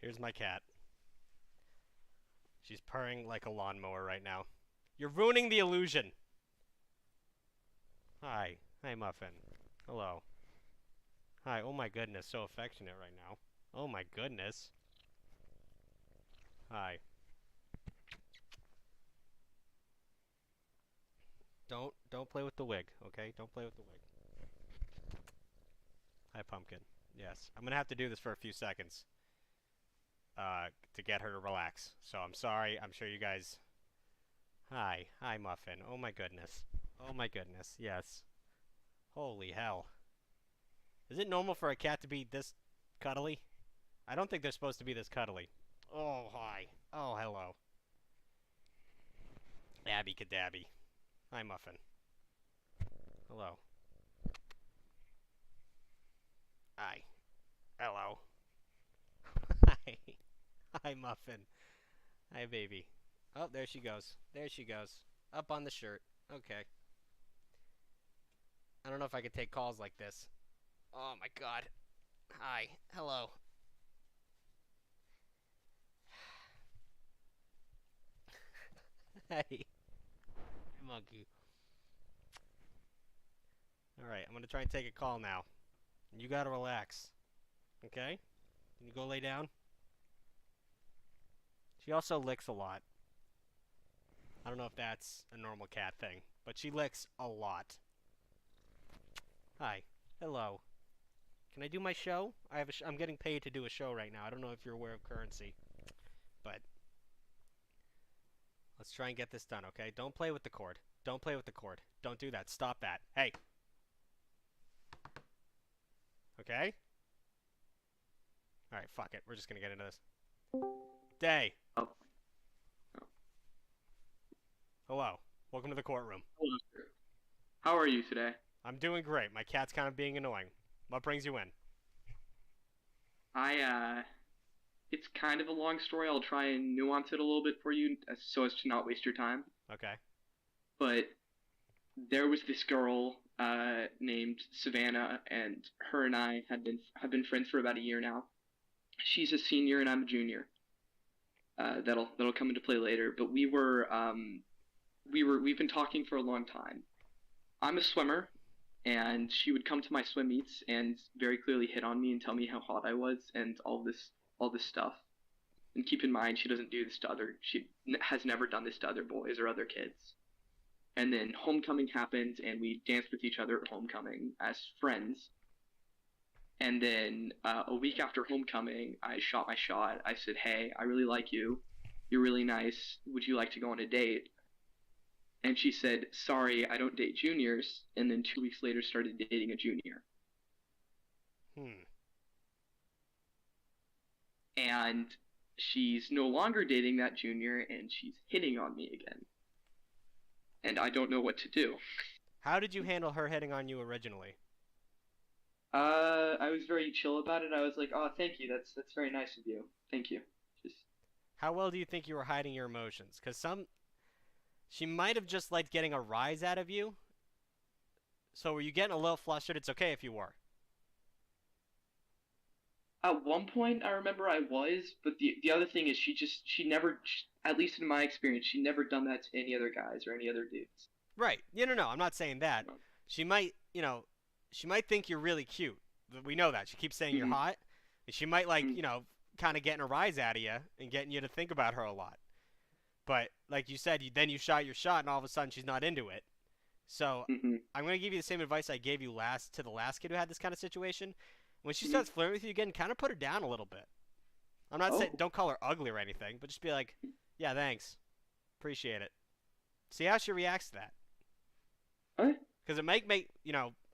Here's my cat. She's purring like a lawnmower right now. You're ruining the illusion. Hi. Hi, Muffin. Hello. Hi. Oh my goodness, so affectionate right now. Oh my goodness. Hi. Don't play with the wig, okay? Don't play with the wig. Hi, Pumpkin. Yes. I'm gonna have to do this for a few seconds. To get her to relax. So I'm sorry. I'm sure you guys... Hi. Hi, Muffin. Oh my goodness. Oh my goodness. Yes. Holy hell. Is it normal for a cat to be this cuddly? I don't think they're supposed to be this cuddly. Oh, hi. Oh, hello. Abby Cadabby. Hi, Muffin. Hello. Hi. Hello. Hi. Hi, Muffin. Hi, baby. Oh, there she goes. There she goes. Up on the shirt. Okay. I don't know if I could take calls like this. Oh, my God. Hi. Hello. Hey. Monkey. Alright, I'm gonna try and take a call now. You gotta relax. Okay? Can you go lay down? She also licks a lot. I don't know if that's a normal cat thing, but she licks a lot. Hi. Hello. Can I do my show? I'm getting paid to do a show right now. I don't know if you're aware of currency, but let's try and get this done, okay? Don't play with the cord. Don't play with the cord. Don't do that. Stop that. Hey. Okay? Alright, fuck it. We're just gonna get into this. Day. Oh. Hello. Welcome to the courtroom. Hello, sir. How are you today? I'm doing great. My cat's kind of being annoying. What brings you in? It's kind of a long story. I'll try and nuance it a little bit for you so as to not waste your time. Okay. But there was this girl named Savannah, and her and I have been friends for about a year now. She's a senior and I'm a junior. That'll come into play later. But we've been talking for a long time. I'm a swimmer, and she would come to my swim meets and very clearly hit on me and tell me how hot I was and all this stuff. And keep in mind, she doesn't do this to she has never done this to other boys or other kids. And then homecoming happened, and we danced with each other at homecoming as friends. And then a week after homecoming, I shot my shot. I said, hey, I really like you. You're really nice. Would you like to go on a date? And she said, sorry, I don't date juniors. And then 2 weeks later started dating a junior. And she's no longer dating that junior, and she's hitting on me again. And I don't know what to do. How did you handle her hitting on you originally? I was very chill about it. I was like, oh, thank you. That's very nice of you. Thank you. How well do you think you were hiding your emotions? Because she might have just liked getting a rise out of you. So were you getting a little flustered? It's okay if you were. At one point, I remember I was, but the other thing is she never, at least in my experience, she never done that to any other guys or any other dudes. Right. No. I'm not saying that. She might, she might think you're really cute. We know that. She keeps saying you're hot. And she might, like, kind of getting a rise out of you and getting you to think about her a lot. But, like you said, then you shot your shot, and all of a sudden she's not into it. So I'm going to give you the same advice I gave you to the last kid who had this kind of situation. When she starts flirting with you again, kind of put her down a little bit. I'm not saying don't call her ugly or anything, but just be like, yeah, thanks. Appreciate it. See how she reacts to that. Because it might make,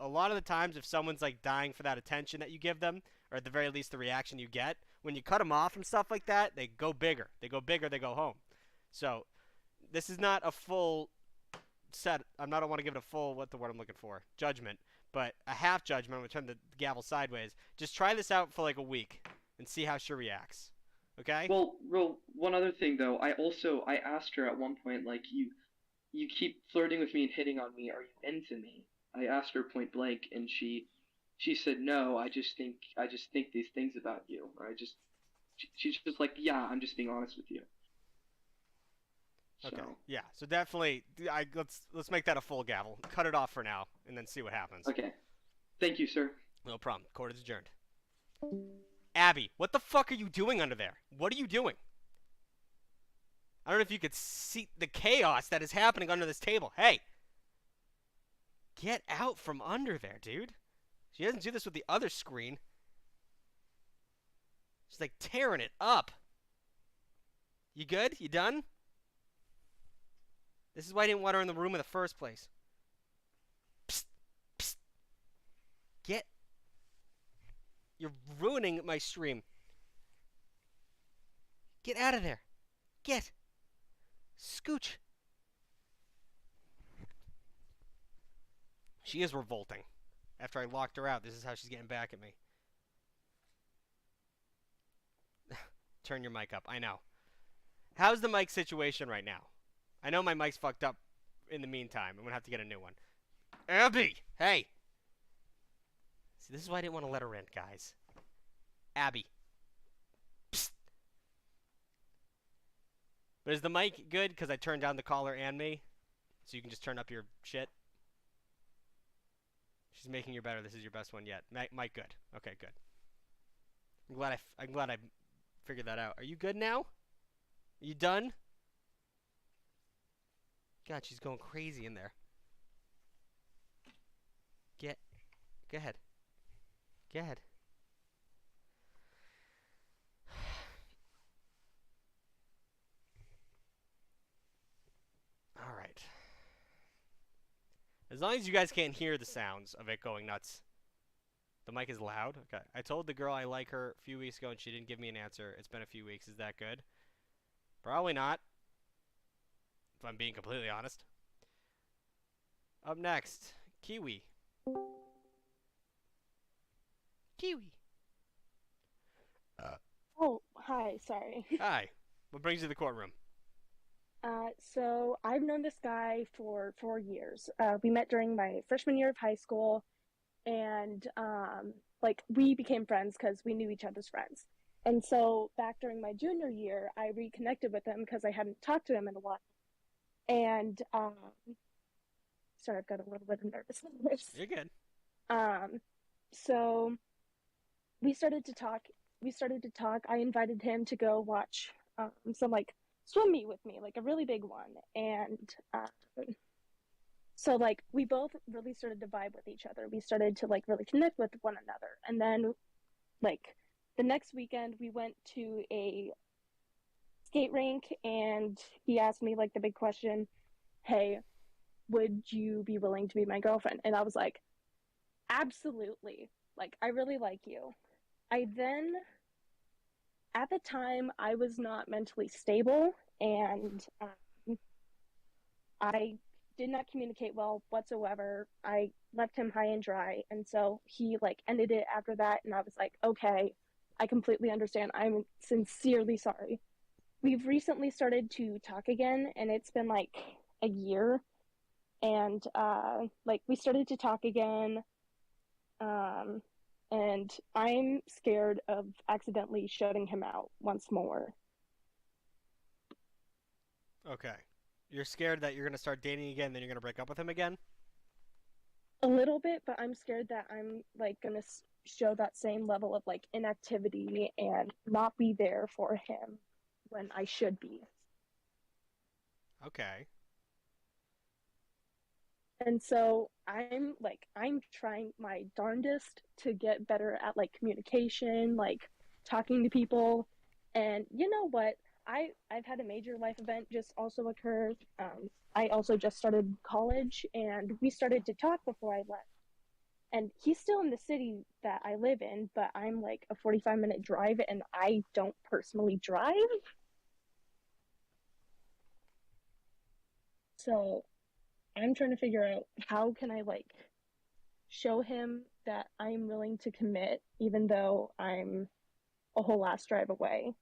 a lot of the times if someone's, like, dying for that attention that you give them, or at the very least the reaction you get, when you cut them off and stuff like that, they go bigger. They go bigger, they go home. So this is not a full set. I don't want to give it a full, what the word I'm looking for, judgment, but a half judgment. I'm going to turn the gavel sideways. Just try this out for, like, a week and see how she reacts. Okay? Well, one other thing, though. I asked her at one point, like, you keep flirting with me and hitting on me. Are you into me? I asked her point blank, and she said no. I just think these things about you. Or she's just like, yeah, I'm just being honest with you. Okay. So. Yeah. So definitely, let's make that a full gavel. Cut it off for now, and then see what happens. Okay. Thank you, sir. No problem. Court is adjourned. Abby, what the fuck are you doing under there? What are you doing? I don't know if you could see the chaos that is happening under this table. Hey! Get out from under there, dude. She doesn't do this with the other screen. She's like tearing it up. You good? You done? This is why I didn't want her in the room in the first place. Psst. Psst. Get. You're ruining my stream. Get out of there. Get. Scooch. She is revolting. After I locked her out, this is how she's getting back at me. Turn your mic up. I know. How's the mic situation right now? I know my mic's fucked up in the meantime. I'm going to have to get a new one. Abby! Hey! See, this is why I didn't want to let her in, guys. Abby. Psst. But is the mic good? Because I turned down the caller and me. So you can just turn up your shit. She's making you better. This is your best one yet. Mic good. Okay, good. I'm glad I figured that out. Are you good now? Are you done? God, she's going crazy in there. Go ahead. Go ahead. All right. As long as you guys can't hear the sounds of it going nuts. The mic is loud? Okay. I told the girl I like her a few weeks ago and she didn't give me an answer. It's been a few weeks. Is that good? Probably not. If I'm being completely honest. Up next, Kiwi. Kiwi. Oh, hi. Sorry. Hi. What brings you to the courtroom? So I've known this guy for 4 years. We met during my freshman year of high school, and we became friends because we knew each other's friends. And so back during my junior year, I reconnected with him because I hadn't talked to him in a while. And sorry, I've got a little bit of nervousness. You're good. So we started to talk. I invited him to go watch some swim meet with me, like a really big one. And so we both really started to vibe with each other. We started to really connect with one another. And then the next weekend we went to a skate rink and he asked me the big question, hey, would you be willing to be my girlfriend? And I was like, absolutely. I really like you. At the time, I was not mentally stable, and I did not communicate well whatsoever. I left him high and dry, and so he ended it after that, and I was like, okay, I completely understand. I'm sincerely sorry. We've recently started to talk again, and it's been a year, and we started to talk again, and I'm scared of accidentally shutting him out once more. Okay. You're scared that you're gonna start dating again, then you're gonna break up with him again? A little bit, but I'm scared that I'm like gonna show that same level of like inactivity and not be there for him when I should be. Okay. And so I'm trying my darndest to get better at like communication, like talking to people. And you know what? I've had a major life event just also occur. I also just started college, and we started to talk before I left. And he's still in the city that I live in, but I'm like a 45-minute drive, and I don't personally drive. So I'm trying to figure out how can I like show him that I'm willing to commit even though I'm a whole ass drive away.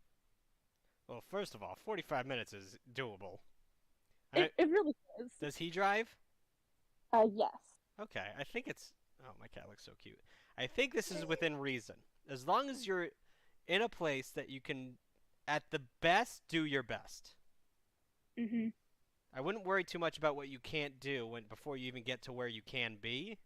Well, first of all, 45 minutes is doable. It really is. Does he drive? Yes. Okay, I think it's... Oh, my cat looks so cute. I think this is within reason. As long as you're in a place that you can, at the best, do your best. Mm-hmm. I wouldn't worry too much about what you can't do before you even get to where you can be.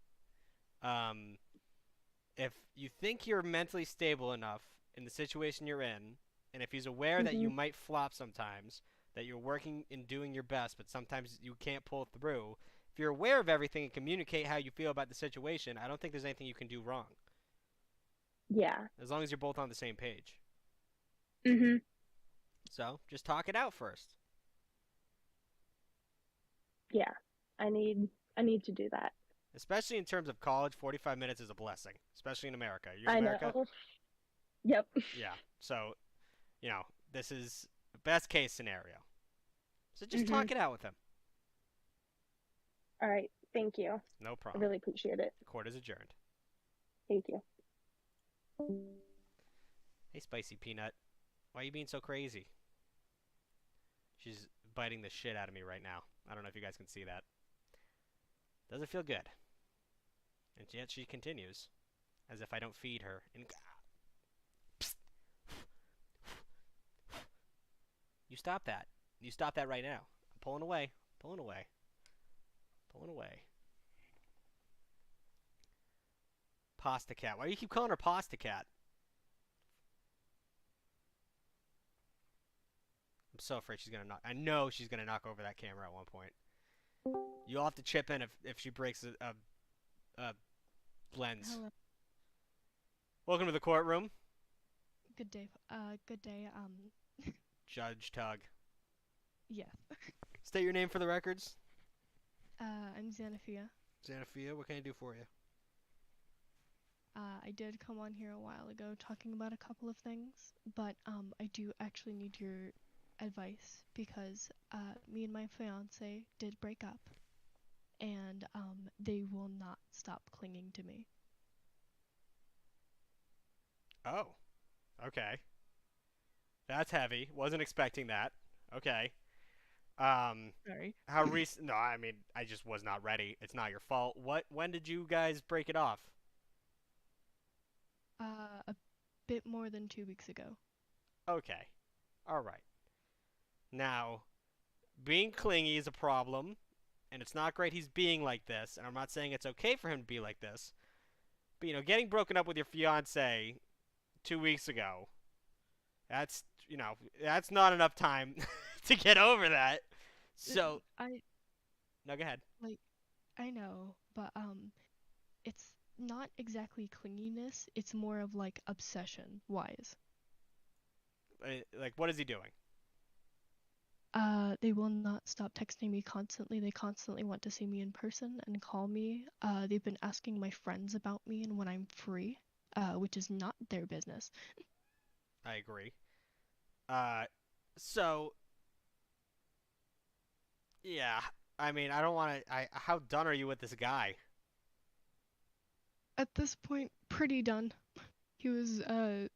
If you think you're mentally stable enough in the situation you're in, and if he's aware that you might flop sometimes, that you're working and doing your best, but sometimes you can't pull through, if you're aware of everything and communicate how you feel about the situation, I don't think there's anything you can do wrong. Yeah. As long as you're both on the same page. Mm-hmm. So, just talk it out first. Yeah. I need to do that. Especially in terms of college, 45 minutes is a blessing. Especially in America. You're in America? Know. Yep. Yeah. So, this is the best case scenario. So just talk it out with him. All right. Thank you. No problem. I really appreciate it. The court is adjourned. Thank you. Hey, Spicy Peanut. Why are you being so crazy? She's biting the shit out of me right now. I don't know if you guys can see that. Doesn't feel good. And yet she continues, as if I don't feed her. Psst. You stop that. You stop that right now. I'm pulling away. Pulling away. Pulling away. Pasta Cat. Why do you keep calling her Pasta Cat? I'm so afraid she's gonna knock. I know she's gonna knock over that camera at one point. You'll have to chip in if she breaks a lens. Hello. Welcome to the courtroom. Good day. Good day. Judge Tug. Yeah. State your name for the records. I'm Xanaphia. Xanaphia, what can I do for you? I did come on here a while ago talking about a couple of things, but I do actually need your advice because me and my fiance did break up, and they will not stop clinging to me. Oh, okay. That's heavy. Wasn't expecting that. Okay. Sorry. How recent? No, I mean, I just was not ready. It's not your fault. When did you guys break it off? A bit more than 2 weeks ago. Okay. All right. Now, being clingy is a problem, and it's not great he's being like this, and I'm not saying it's okay for him to be like this, but, getting broken up with your fiance 2 weeks ago, that's not enough time to get over that. So, no, go ahead. Like, I know, but, it's not exactly clinginess, it's more of, like, obsession-wise. Like, what is he doing? They will not stop texting me constantly. They constantly want to see me in person and call me. They've been asking my friends about me and when I'm free, which is not their business. I agree. So, yeah, I mean, I don't want to, how done are you with this guy? At this point, pretty done. He was a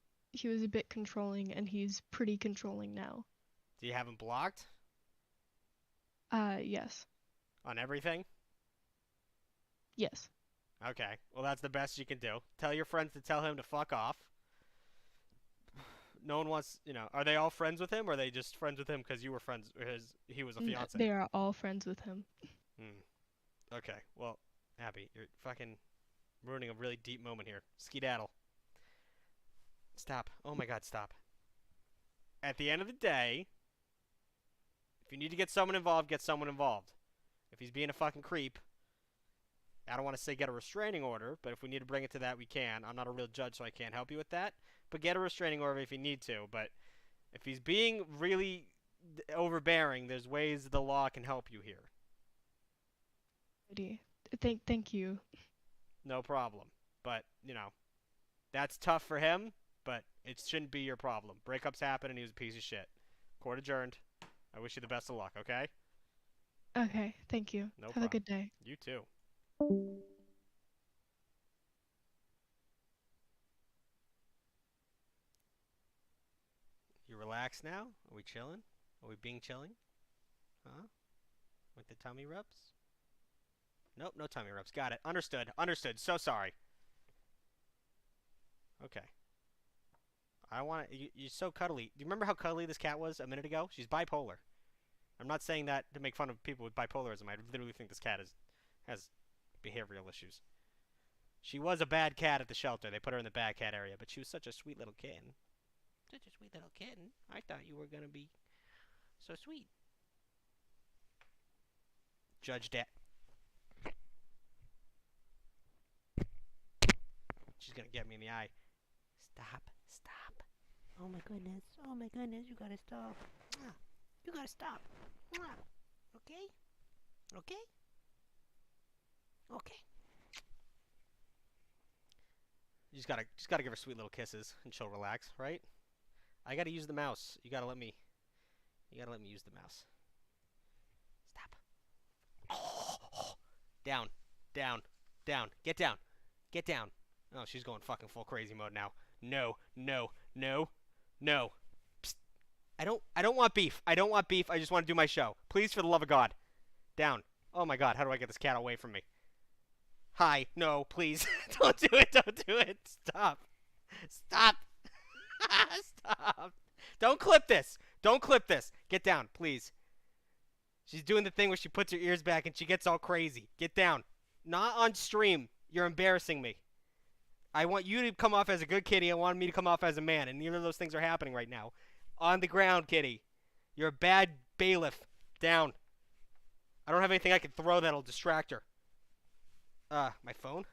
bit controlling, and he's pretty controlling now. Do you have him blocked? Yes. On everything? Yes. Okay, well that's the best you can do. Tell your friends to tell him to fuck off. No one wants, are they all friends with him, or are they just friends with him because you were friends, or he was a fiance? They are all friends with him. Okay, well, Abby, you're fucking ruining a really deep moment here. Skedaddle. Stop. Oh my god, stop. At the end of the day, if you need to get someone involved, get someone involved. If he's being a fucking creep, I don't want to say get a restraining order, but if we need to bring it to that, we can. I'm not a real judge, so I can't help you with that. But get a restraining order if you need to. But if he's being really overbearing, there's ways the law can help you here. Thank you. No problem. But, that's tough for him, but it shouldn't be your problem. Breakups happen, and he was a piece of shit. Court adjourned. I wish you the best of luck, okay? Okay, thank you. No Have problem. a good day. You too. You relaxed now? Are we chilling? Are we being chilling? Huh? With the tummy rubs? Nope, no tummy rubs. Got it. Understood. Understood. So sorry. Okay. I want to... You're so cuddly. Do you remember how cuddly this cat was a minute ago? She's bipolar. I'm not saying that to make fun of people with bipolarism. I literally think this cat has behavioral issues. She was a bad cat at the shelter. They put her in the bad cat area, but she was such a sweet little kitten. Such a sweet little kitten. I thought you were going to be so sweet. Judge that. She's going to get me in the eye. Stop. Stop. Oh my goodness. Oh my goodness. You got to stop. You got to stop. Okay? Okay? Okay. You just gotta give her sweet little kisses and she'll relax, right? I gotta use the mouse. You gotta let me use the mouse. Stop. Oh. Down. Down. Down. Get down. Get down. Oh, she's going fucking full crazy mode now. No. No. No. No. Psst. I don't want beef. I don't want beef. I just want to do my show. Please, for the love of God. Down. Oh my God, how do I get this cat away from me? Hi. No, please. Don't do it. Don't do it. Stop. Stop. Stop. Don't clip this. Don't clip this. Get down, please. She's doing the thing where she puts her ears back and she gets all crazy. Get down. Not on stream. You're embarrassing me. I want you to come off as a good kitty. I want me to come off as a man. And neither of those things are happening right now. On the ground, kitty. You're a bad bailiff. Down. I don't have anything I can throw that'll distract her. My phone?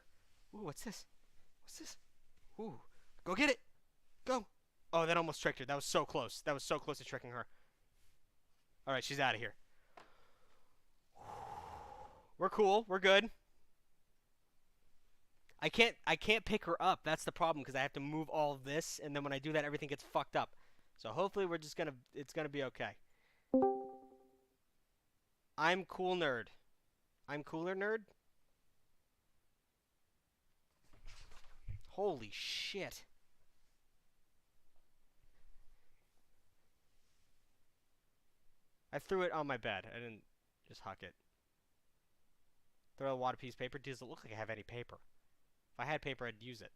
Ooh, what's this? What's this? Ooh, go get it. Go. Oh, that almost tricked her. That was so close. That was so close to tricking her. All right, she's out of here. We're cool. We're good. I can't pick her up. That's the problem because I have to move all of this, and then when I do that, everything gets fucked up. So hopefully it's gonna be okay. I'm cool nerd. I'm cooler nerd? Holy shit. I threw it on my bed. I didn't just huck it. Throw a water piece of paper. Does it look like I have any paper? If I had paper, I'd use it.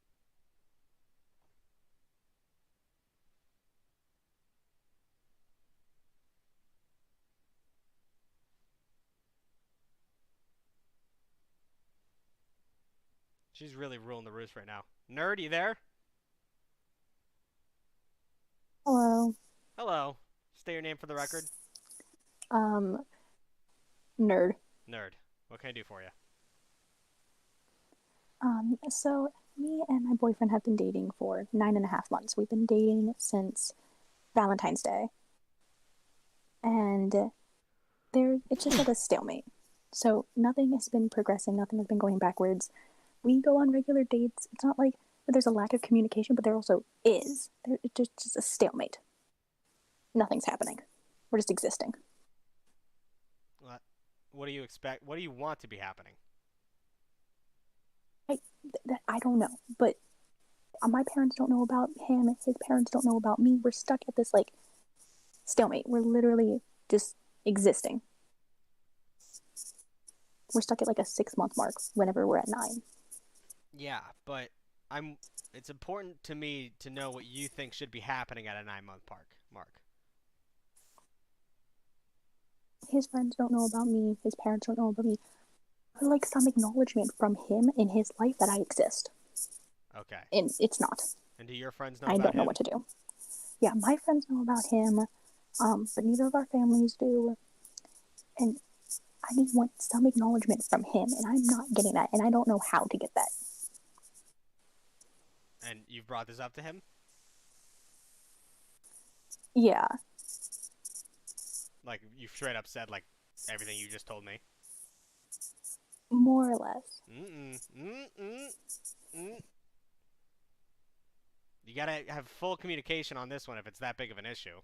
She's really ruling the roost right now. Nerd, you there? Hello. Hello. State your name for the record. Nerd. Nerd. What can I do for you? So me and my boyfriend have been dating for 9.5 months. We've been dating since Valentine's Day. And it's just at a stalemate. So nothing has been progressing, nothing has been going backwards. We go on regular dates. It's not like there's a lack of communication, but there also is. It's just a stalemate. Nothing's happening. We're just existing. What do you expect? What do you want to be happening? I don't know, but my parents don't know about him. His parents don't know about me. We're stuck at this stalemate. We're literally just existing. We're stuck at a 6-month mark whenever we're at 9. Yeah, but It's important to me to know what you think should be happening at a 9-month mark. His friends don't know about me. His parents don't know about me. I would like some acknowledgement from him in his life that I exist. Okay. And it's not. And do your friends know I about don't know him? what to do. Yeah, my friends know about him, but neither of our families do. And I just want some acknowledgement from him, and I'm not getting that, and I don't know how to get that. And you've brought this up to him? Yeah. Like, you've straight up said, like, everything you just told me? More or less. You gotta have full communication on this one if it's that big of an issue.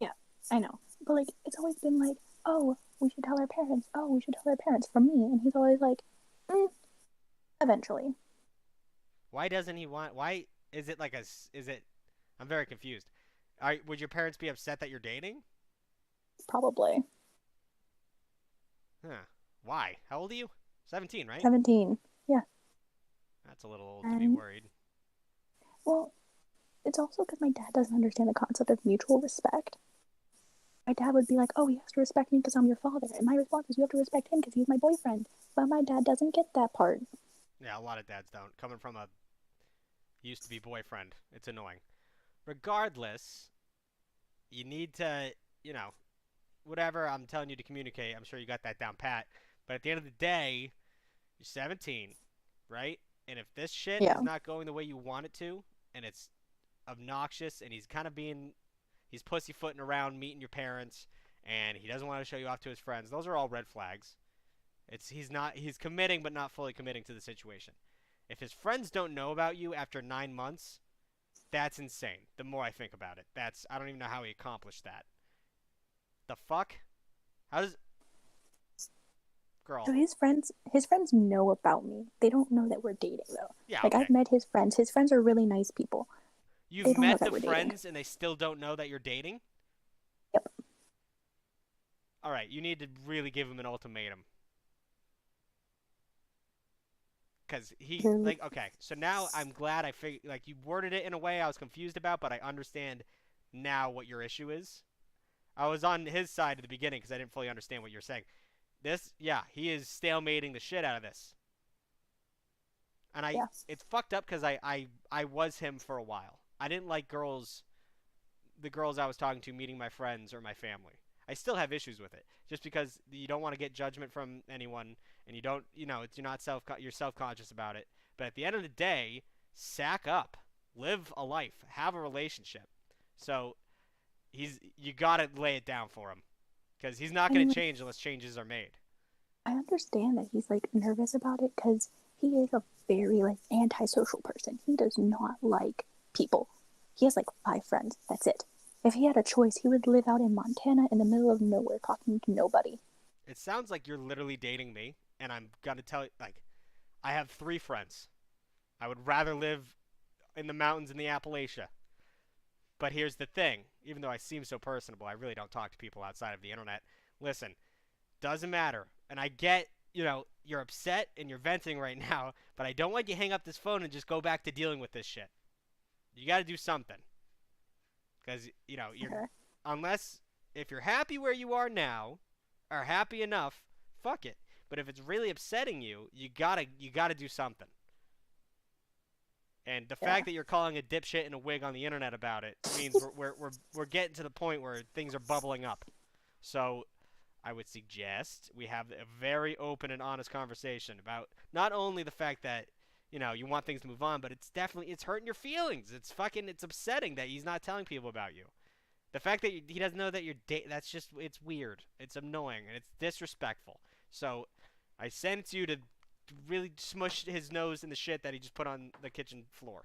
Yeah, I know. But, like, it's always been like, oh, we should tell our parents. Oh, we should tell our parents from me. And he's always like, eventually. Why doesn't he want... Why is it like a... Is it... I'm very confused. Would your parents be upset that you're dating? Probably. Huh. Why? How old are you? 17, right? 17. Yeah. That's a little old to be worried. Well, it's also because my dad doesn't understand the concept of mutual respect. My dad would be like, oh, he has to respect me because I'm your father. And my response is, you have to respect him because he's my boyfriend. But my dad doesn't get that part. Yeah, a lot of dads don't. Coming from a used-to-be boyfriend, it's annoying. Regardless, you need to, you know, whatever I'm telling you to communicate, I'm sure you got that down pat. But at the end of the day, you're 17, right? And if this shit is not going the way you want it to, and it's obnoxious, and he's kind of being, he's pussyfooting around meeting your parents, and he doesn't want to show you off to his friends, those are all red flags. He's committing but not fully committing to the situation. If his friends don't know about you after 9 months, that's insane. The more I think about it, I don't even know how he accomplished that. The fuck? How does... Girl. So his friends know about me. They don't know that we're dating, though. Yeah, like, okay. I've met his friends. His friends are really nice people. You've met the friends and they still don't know that you're dating? Yep. All right, you need to really give him an ultimatum. Because he, like, okay, so now I'm glad I figured, like, you worded it in a way I was confused about, but I understand now what your issue is. I was on his side at the beginning because I didn't fully understand what you're saying. He is stalemating the shit out of this. And it's fucked up because I was him for a while. I didn't like the girls I was talking to meeting my friends or my family. I still have issues with it, just because you don't want to get judgment from anyone, and you don't, you're self-conscious about it. But at the end of the day, sack up, live a life, have a relationship. So you gotta lay it down for him, because he's not gonna change unless changes are made. I understand that he's like nervous about it because he is a very like antisocial person. He does not like people. He has like 5 friends. That's it. If he had a choice, he would live out in Montana in the middle of nowhere talking to nobody. It sounds like you're literally dating me, and I'm gonna tell you, like, I have 3 friends. I would rather live in the mountains in the Appalachia. But here's the thing. Even though I seem so personable, I really don't talk to people outside of the internet. Listen, doesn't matter. And I get, you're upset and you're venting right now, but I don't want you to hang up this phone and just go back to dealing with this shit. You gotta do something. Because, unless, if you're happy where you are now, or happy enough, fuck it. But if it's really upsetting you, you gotta do something. And the fact that you're calling a dipshit in a wig on the internet about it means we're getting to the point where things are bubbling up. So I would suggest we have a very open and honest conversation about not only the fact that, you want things to move on, but it's hurting your feelings. It's upsetting that he's not telling people about you. The fact that he doesn't know that you're it's weird. It's annoying, and it's disrespectful. So I sent you to really smush his nose in the shit that he just put on the kitchen floor.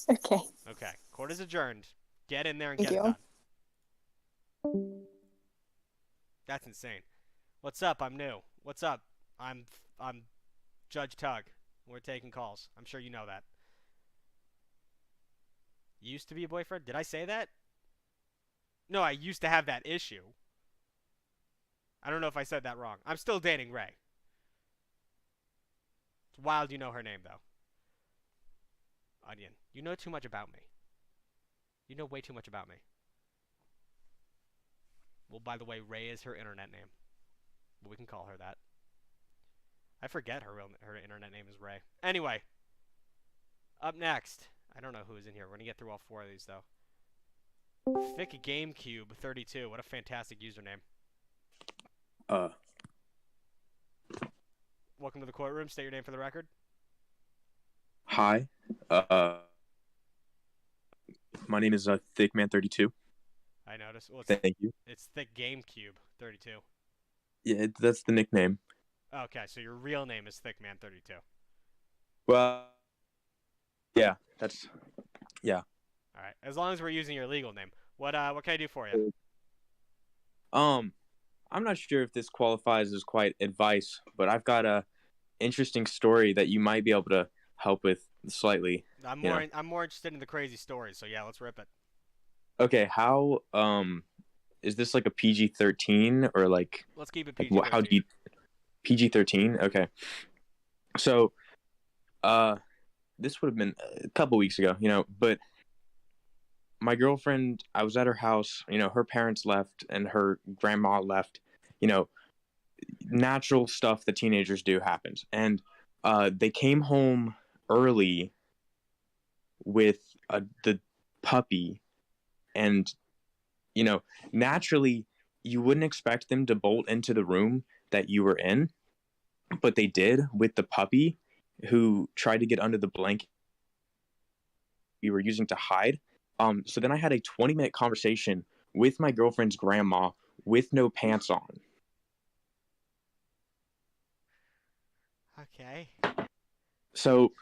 Okay. Okay. Court is adjourned. Get in there and get it done. That's insane. What's up? I'm new. What's up? I'm Judge Tug. We're taking calls. I'm sure you know that. Used to be a boyfriend? Did I say that? No, I used to have that issue. I don't know if I said that wrong. I'm still dating Ray. It's wild you know her name, though. Onion, you know too much about me. You know way too much about me. Well, by the way, Ray is her internet name. But we can call her that. I forget her internet name is Ray. Anyway, up next. I don't know who's in here. We're going to get through all 4 of these, though. Thick GameCube 32. What a fantastic username. Welcome to the courtroom. State your name for the record. Hi. My name is Thickman32. I noticed. Well, Thank you. It's Thick GameCube 32. Yeah, that's the nickname. Okay, so your real name is Thickman 32. Well, yeah, yeah. All right. As long as we're using your legal name. What can I do for you? I'm not sure if this qualifies as quite advice, but I've got a interesting story that you might be able to help with slightly. I'm more interested in the crazy stories, so yeah, let's rip it. Okay, how is this like a PG-13 or like? Let's keep it PG-13. How deep? PG-13. Okay. So, this would have been a couple weeks ago, but my girlfriend, I was at her house, her parents left and her grandma left, natural stuff that teenagers do happens. And they came home early with the puppy, and, naturally you wouldn't expect them to bolt into the room that you were in, but they did with the puppy, who tried to get under the blanket we were using to hide. So then I had a 20-minute conversation with my girlfriend's grandma with no pants on. Okay. So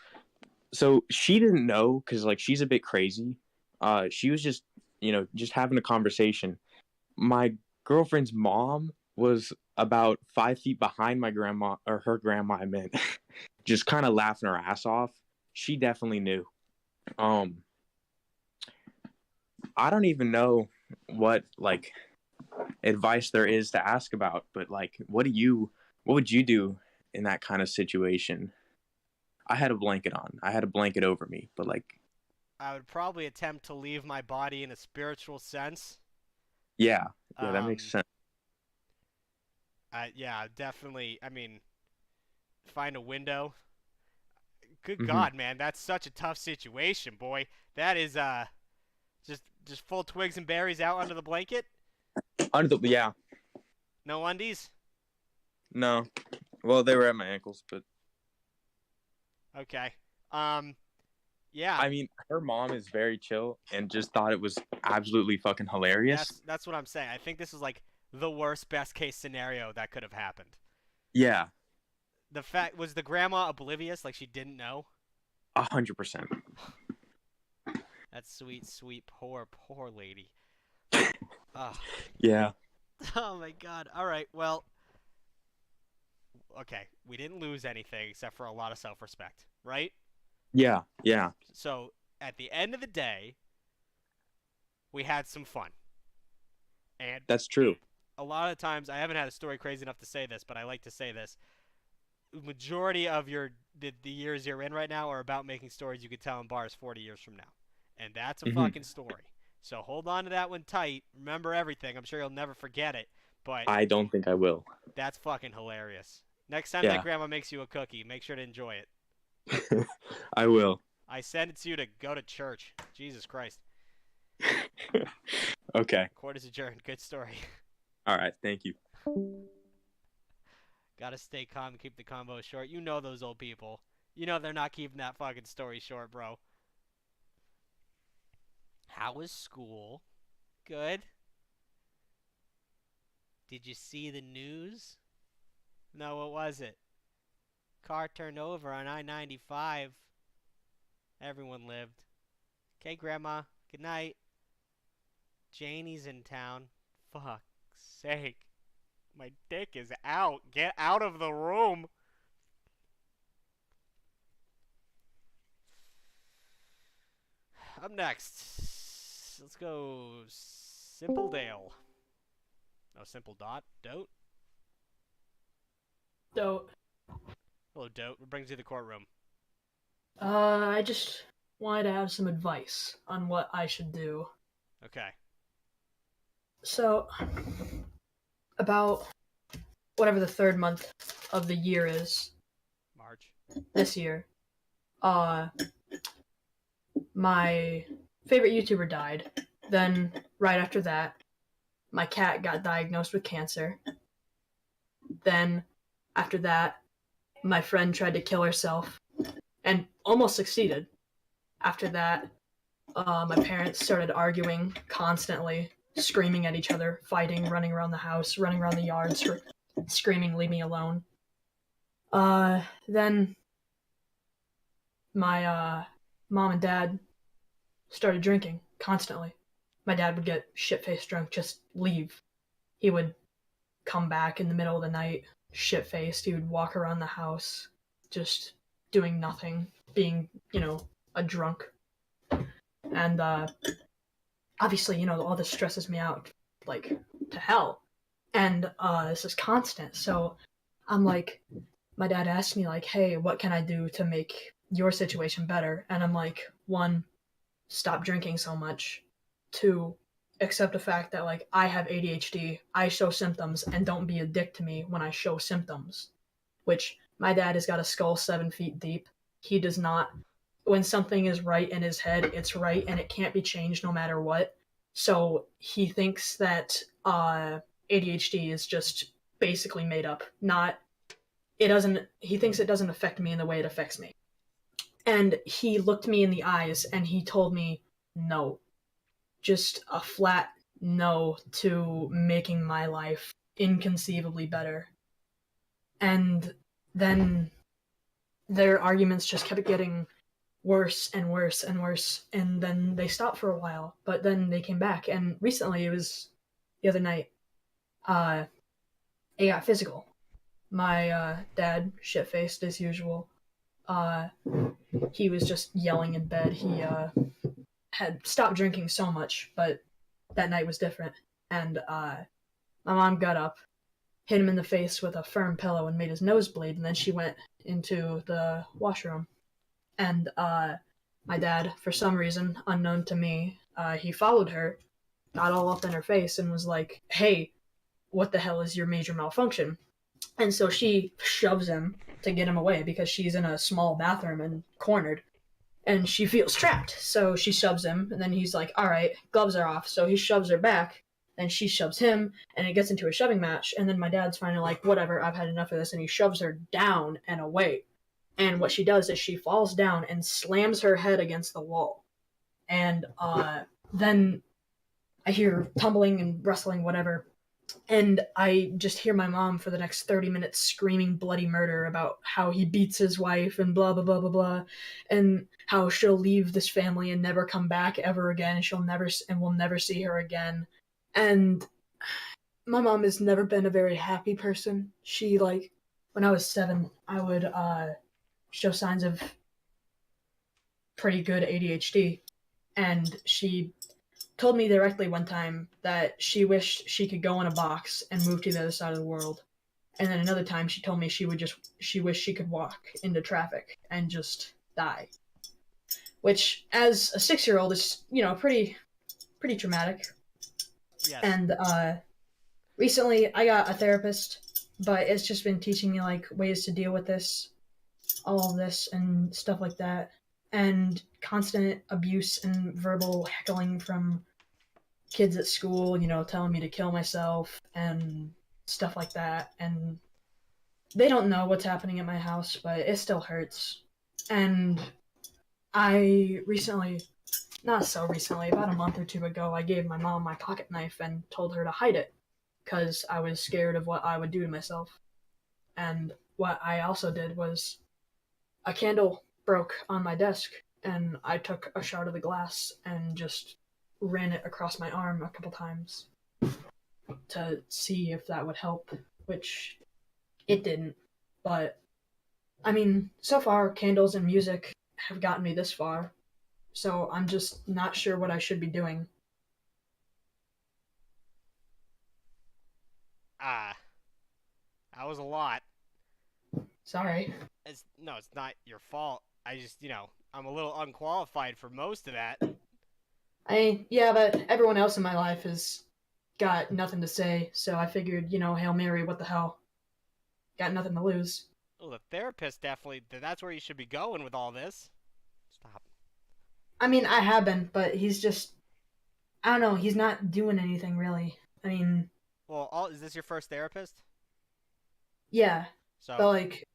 she didn't know, because like she's a bit crazy. She was just just having a conversation. My girlfriend's mom was about 5 feet behind my grandma, or her grandma, I meant, just kind of laughing her ass off. She definitely knew. I don't even know what like advice there is to ask about, but like, what would you do in that kind of situation? I had a blanket on. I had a blanket over me, but like, I would probably attempt to leave my body in a spiritual sense. Yeah, that makes sense. Yeah, definitely. I mean, find a window. Good God, man, that's such a tough situation, boy. That is just full twigs and berries out under the blanket. Yeah. No undies. No, well, they were at my ankles, but okay. Yeah. I mean, her mom is very chill and just thought it was absolutely fucking hilarious. That's what I'm saying. I think this is like the worst best case scenario that could have happened. Yeah. The fact was the grandma oblivious, like she didn't know. 100%. That sweet, poor lady. Yeah. Oh my God. All right. Well. Okay. We didn't lose anything except for a lot of self-respect, right? Yeah. So at the end of the day, we had some fun. And that's true. A lot of times, I haven't had a story crazy enough to say this, but I like to say this. The majority of the years you're in right now are about making stories you could tell in bars 40 years from now. And that's a fucking story. So hold on to that one tight. Remember everything. I'm sure you'll never forget it. But I don't think I will. That's fucking hilarious. Next time that grandma makes you a cookie, make sure to enjoy it. I will. I send it to you to go to church. Jesus Christ. Okay. Court is adjourned. Good story. All right. Thank you. Gotta stay calm and keep the combo short. You know those old people. You know they're not keeping that fucking story short, bro. How was school? Good. Did you see the news? No, what was it? Car turned over on I-95. Everyone lived. Okay, Grandma. Good night. Janie's in town. Fuck's sake. My dick is out. Get out of the room. Up next. Let's go Simple Dale. No, Simple Dot. Dote. Hello, Dote. What brings you to the courtroom? I just wanted to have some advice on what I should do. Okay. So, about whatever the third month of the year is, March. this year, my favorite YouTuber died. Then, right after that, my cat got diagnosed with cancer. Then, after that, my friend tried to kill herself and almost succeeded. After that, my parents started arguing constantly, screaming at each other, fighting, running around the house, running around the yard, screaming, "Leave me alone." Then my mom and dad started drinking constantly. My dad would get shit-faced drunk, just leave. He would come back in the middle of the night, shit-faced. He would walk around the house, just doing nothing, being, a drunk. And obviously, all this stresses me out, like, to hell. And this is constant. So I'm like, my dad asked me, like, hey, what can I do to make your situation better? And I'm like, one, stop drinking so much. Two, accept the fact that, like, I have ADHD, I show symptoms, and don't be a dick to me when I show symptoms. Which, my dad has got a skull 7 feet deep. He does not. When something is right in his head, it's right, and it can't be changed no matter what. So he thinks that ADHD is just basically made up. He thinks it doesn't affect me in the way it affects me. And he looked me in the eyes and he told me no. Just a flat no to making my life inconceivably better. And then their arguments just kept getting worse and worse and worse, and then they stopped for a while, but then they came back, and recently, it was the other night, it got physical. My dad, shit-faced as usual, he was just yelling in bed. He had stopped drinking so much, but that night was different, and my mom got up, hit him in the face with a firm pillow and made his nose bleed, and then she went into the washroom. And my dad, for some reason, unknown to me, he followed her, got all up in her face, and was like, hey, what the hell is your major malfunction? And so she shoves him to get him away because she's in a small bathroom and cornered. And she feels trapped, so she shoves him, and then he's like, all right, gloves are off. So he shoves her back, and she shoves him, and it gets into a shoving match. And then my dad's finally like, whatever, I've had enough of this, and he shoves her down and away. And what she does is she falls down and slams her head against the wall. And then I hear tumbling and rustling, whatever. And I just hear my mom for the next 30 minutes screaming bloody murder about how he beats his wife and blah, blah, blah, blah, blah. And how she'll leave this family and never come back ever again. And we'll never see her again. And my mom has never been a very happy person. She, like, when I was 7, I would, show signs of pretty good ADHD. And she told me directly one time that she wished she could go in a box and move to the other side of the world. And then another time she told me she wished she could walk into traffic and just die. Which, as a 6-year-old, is, pretty traumatic. Yes. And recently I got a therapist, but it's just been teaching me, like, ways to deal with this. All of this and stuff like that, and constant abuse and verbal heckling from kids at school, telling me to kill myself and stuff like that. And they don't know what's happening at my house, but it still hurts. And I recently, not so recently, about a month or two ago, I gave my mom my pocket knife and told her to hide it because I was scared of what I would do to myself. And what I also did was, a candle broke on my desk, and I took a shard of the glass and just ran it across my arm a couple times to see if that would help, which it didn't. But, I mean, so far, candles and music have gotten me this far, so I'm just not sure what I should be doing. That was a lot. Sorry. It's not your fault. I just, I'm a little unqualified for most of that. Yeah, but everyone else in my life has got nothing to say, so I figured, Hail Mary, what the hell? Got nothing to lose. Well, the therapist definitely, that's where you should be going with all this. Stop. I mean, I have been, but he's just, I don't know, he's not doing anything really. I mean... Well, is this your first therapist? Yeah. So... But, like,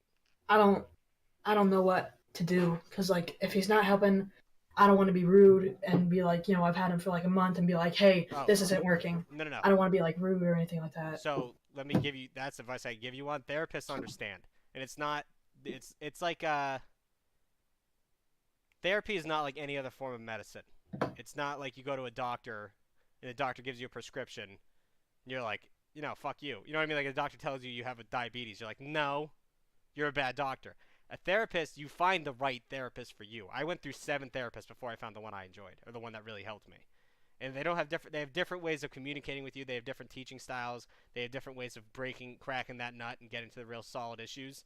I don't know what to do, because, like, if he's not helping, I don't want to be rude and be like, I've had him for, like, a month and be like, hey, this isn't working. No. I don't want to be, like, rude or anything like that. So, let me give you, that's advice I give you one. Therapists understand. And it's not, it's like, therapy is not like any other form of medicine. It's not like you go to a doctor and the doctor gives you a prescription and you're like, fuck you. You know what I mean? Like a doctor tells you have a diabetes. You're like, no, you're a bad doctor. A therapist, you find the right therapist for you. I went through 7 therapists before I found the one I enjoyed, or the one that really helped me. And they have different ways of communicating with you. They have different teaching styles. They have different ways of cracking that nut and getting to the real solid issues.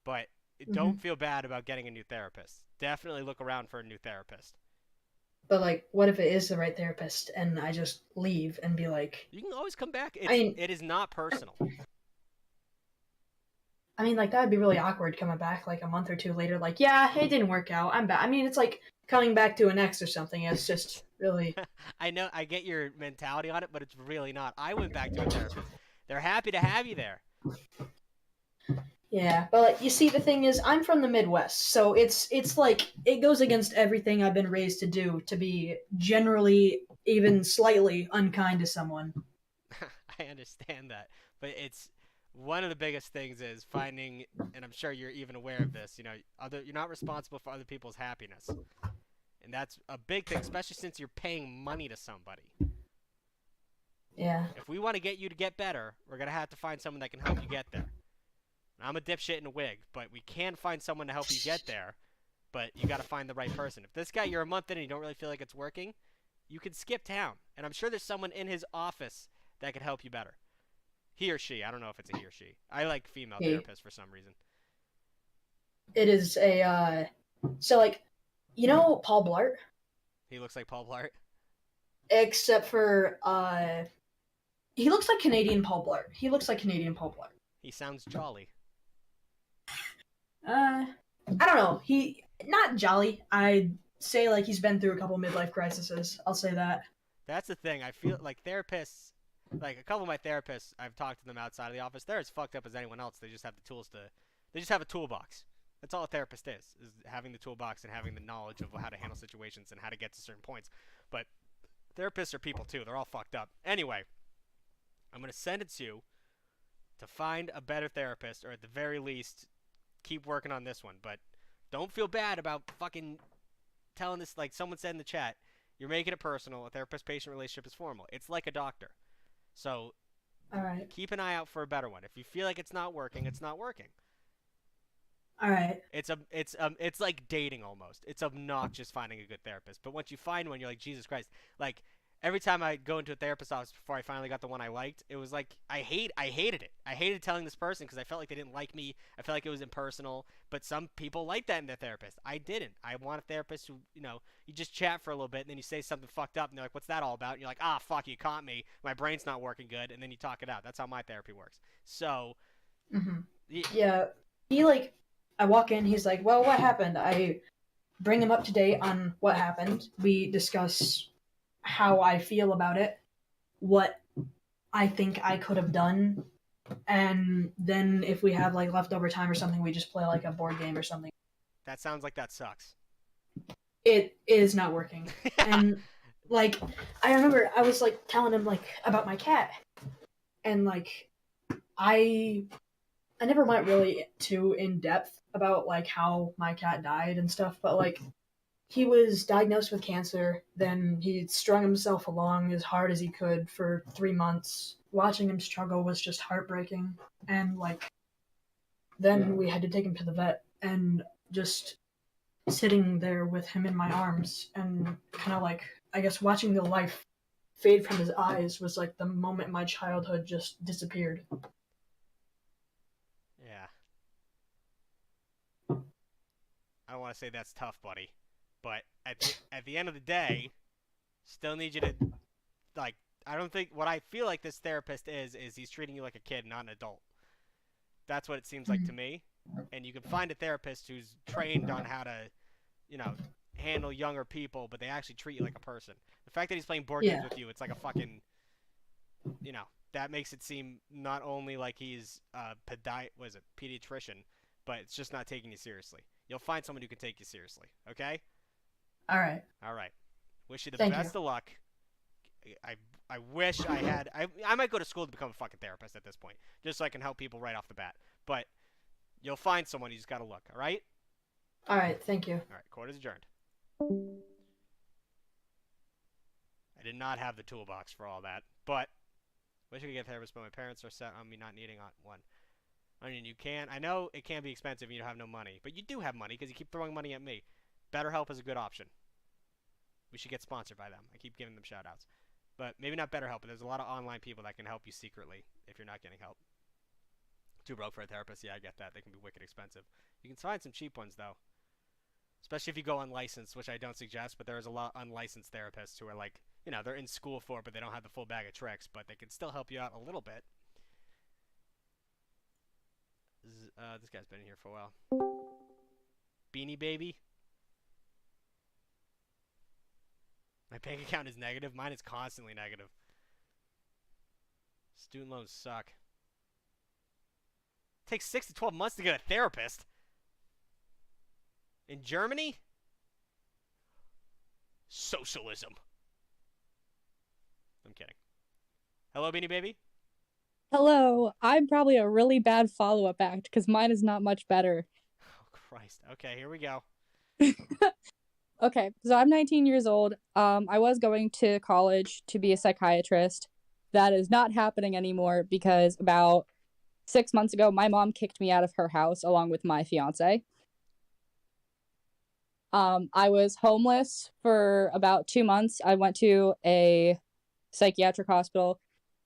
But don't feel bad about getting a new therapist. Definitely look around for a new therapist. But, like, what if it is the right therapist and I just leave and be like... You can always come back. It is not personal. I mean, like, that would be really awkward coming back, like, a month or 2 later, like, yeah, it didn't work out, I'm back. I mean, it's like coming back to an ex or something. It's just really... I know, I get your mentality on it, but it's really not. I went back to a therapist. They're happy to have you there. Yeah, but, like, you see, the thing is, I'm from the Midwest, so it's like, it goes against everything I've been raised to do, to be generally, even slightly unkind to someone. I understand that, but it's... One of the biggest things is finding, and I'm sure you're even aware of this, you're not responsible for other people's happiness. And that's a big thing, especially since you're paying money to somebody. Yeah. If we want to get you to get better, we're going to have to find someone that can help you get there. And I'm a dipshit in a wig, but we can find someone to help you get there, but you got to find the right person. If this guy, you're a month in and you don't really feel like it's working, you can skip town. And I'm sure there's someone in his office that could help you better. He or she. I don't know if it's a he or she. I like female therapists for some reason. It is a, so, like, Paul Blart? He looks like Paul Blart? Except for, he looks like Canadian Paul Blart. He sounds jolly. I don't know. Not jolly. I'd say, like, he's been through a couple midlife crises. I'll say that. That's the thing. I feel like therapists... Like, a couple of my therapists, I've talked to them outside of the office. They're as fucked up as anyone else. They just have the tools to... They just have a toolbox. That's all a therapist is having the toolbox and having the knowledge of how to handle situations and how to get to certain points. But therapists are people, too. They're all fucked up. Anyway, I'm going to send it to you to find a better therapist, or at the very least, keep working on this one. But don't feel bad about fucking telling this... Like someone said in the chat, you're making it personal. A therapist-patient relationship is formal. It's like a doctor. So, Alright. Keep an eye out for a better one. If you feel like it's not working, it's not working. Alright. It's like dating almost. It's obnoxious finding a good therapist. But once you find one, you're like, Jesus Christ. Like, every time I go into a therapist's office before I finally got the one I liked, it was like, I hated it. I hated telling this person because I felt like they didn't like me. I felt like it was impersonal. But some people like that in their therapist. I didn't. I want a therapist who, you just chat for a little bit and then you say something fucked up and they're like, what's that all about? And you're like, ah, fuck, you caught me. My brain's not working good. And then you talk it out. That's how my therapy works. So. Yeah. I walk in, he's like, well, what happened? I bring him up to date on what happened. We discuss how I feel about it, what I think I could have done, and then if we have, like, leftover time or something, we just play, like, a board game or something. That sounds like that sucks. It is not working. And, like, I remember I was, like, telling him, like, about my cat, and, like, I never went really too in-depth about, like, how my cat died and stuff, but, like, he was diagnosed with cancer, then he strung himself along as hard as he could for 3 months. Watching him struggle was just heartbreaking, and, like, then we had to take him to the vet, and just sitting there with him in my arms, and kind of, like, I guess watching the life fade from his eyes was, like, the moment my childhood just disappeared. Yeah. I don't want to say that's tough, buddy, but at the end of the day, still need you to, like, I don't think, what I feel like this therapist is he's treating you like a kid, not an adult. That's what it seems like to me. And you can find a therapist who's trained on how to, you know, handle younger people, but they actually treat you like a person. The fact that he's playing board games with you, it's like a fucking, you know, that makes it seem not only like he's a pediatrician, but it's just not taking you seriously. You'll find someone who can take you seriously, okay? All right. All right. Wish you the Thank best you. of luck. I wish I had... I might go to school to become a fucking therapist at this point, just so I can help people right off the bat. But you'll find someone, you just gotta look, all right? All right. Thank you. All right, court is adjourned. I did not have the toolbox for all that, but wish I could get a therapist, but my parents are set on me not needing one. I mean, you can. I know it can be expensive and you don't have no money, but you do have money because you keep throwing money at me. BetterHelp is a good option. We should get sponsored by them. I keep giving them shout-outs. But maybe not BetterHelp, but there's a lot of online people that can help you secretly if you're not getting help. Too broke for a therapist, yeah, I get that. They can be wicked expensive. You can find some cheap ones, though. Especially if you go unlicensed, which I don't suggest, but there's a lot of unlicensed therapists who are like, you know, they're in school for it, but they don't have the full bag of tricks, but they can still help you out a little bit. This guy's been in here for a while. Beanie Baby. My bank account is negative. Mine is constantly negative. Student loans suck. It takes 6 to 12 months to get a therapist. In Germany? Socialism. I'm kidding. Hello, Beanie Baby? Hello. I'm probably a really bad follow-up act because mine is not much better. Oh, Christ. Okay, here we go. Okay, so I'm 19 years old. I was going to college to be a psychiatrist. That is not happening anymore because about 6 months ago, my mom kicked me out of her house along with my fiance. I was homeless for about 2 months. I went to a psychiatric hospital.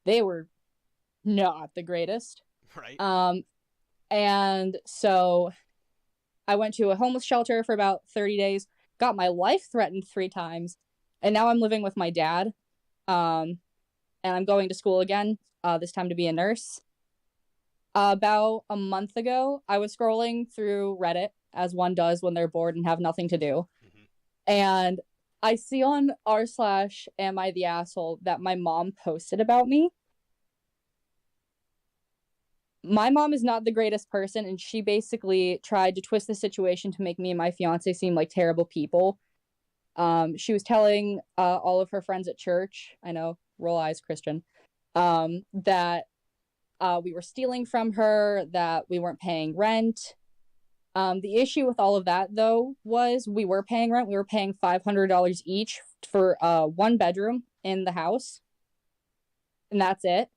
They were not the greatest. Right. And so I went to a homeless shelter for about 30 days, got my life threatened 3 times, and now I'm living with my dad. And I'm going to school again, this time to be a nurse. About a month ago, I was scrolling through Reddit, as one does when they're bored and have nothing to do. And I see on r/am I the asshole that my mom posted about me. My mom is not the greatest person, and she basically tried to twist the situation to make me and my fiance seem like terrible people. She was telling all of her friends at church, I know, roll eyes, Christian, that we were stealing from her, that we weren't paying rent. The issue with all of that, though, was we were paying rent. We were paying $500 each for 1 bedroom in the house, and that's it.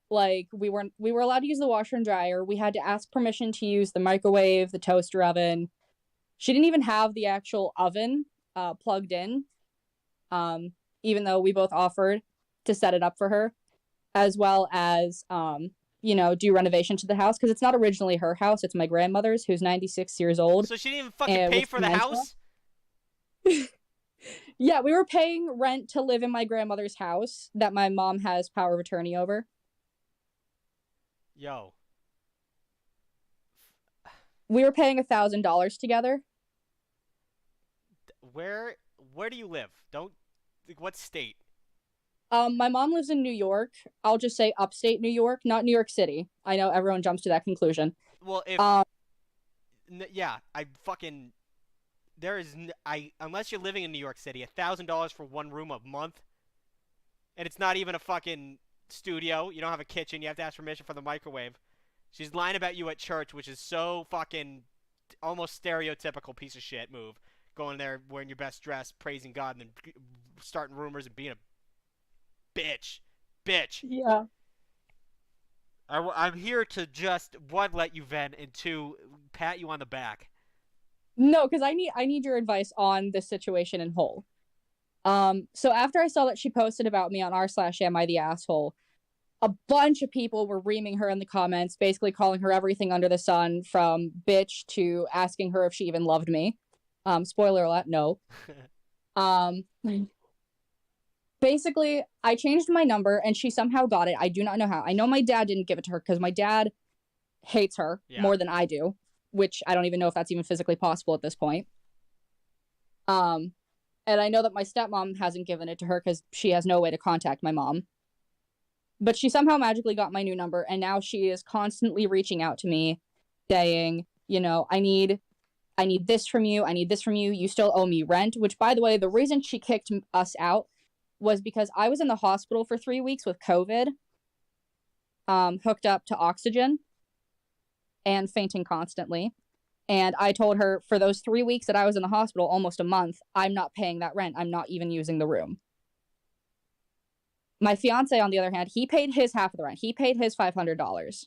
Like we were allowed to use the washer and dryer. We had to ask permission to use the microwave, the toaster oven. She didn't even have the actual oven plugged in, even though we both offered to set it up for her, as well as do renovation to the house because it's not originally her house. It's my grandmother's, who's 96 years old. So she didn't even fucking pay for the house? Yeah, we were paying rent to live in my grandmother's house that my mom has power of attorney over. Yo. We were paying $1,000 together. Where do you live? What state? My mom lives in New York. I'll just say upstate New York, not New York City. I know everyone jumps to that conclusion. Well, if yeah, I fucking unless you're living in New York City, $1,000 for 1 room a month, and it's not even a fucking studio. You don't have a kitchen. You have to ask permission for the microwave. She's lying about you at church, which is so fucking almost stereotypical piece of shit move. Going there wearing your best dress, praising God, and then starting rumors and being a bitch. Yeah. I'm here to just, 1, let you vent, and 2, pat you on the back. No, because I need your advice on this situation in whole. So after I saw that she posted about me on r/am I the asshole, a bunch of people were reaming her in the comments, basically calling her everything under the sun, from bitch to asking her if she even loved me. Spoiler alert, no. Basically, I changed my number and she somehow got it. I do not know how. I know my dad didn't give it to her because my dad hates her more than I do, which I don't even know if that's even physically possible at this point. And I know that my stepmom hasn't given it to her because she has no way to contact my mom. But she somehow magically got my new number, and now she is constantly reaching out to me saying, you know, I need this from you. I need this from you. You still owe me rent, which, by the way, the reason she kicked us out was because I was in the hospital for 3 weeks with COVID, hooked up to oxygen and fainting constantly. And I told her for those 3 weeks that I was in the hospital, almost a month, I'm not paying that rent. I'm not even using the room. My fiance, on the other hand, he paid his half of the rent. He paid his $500.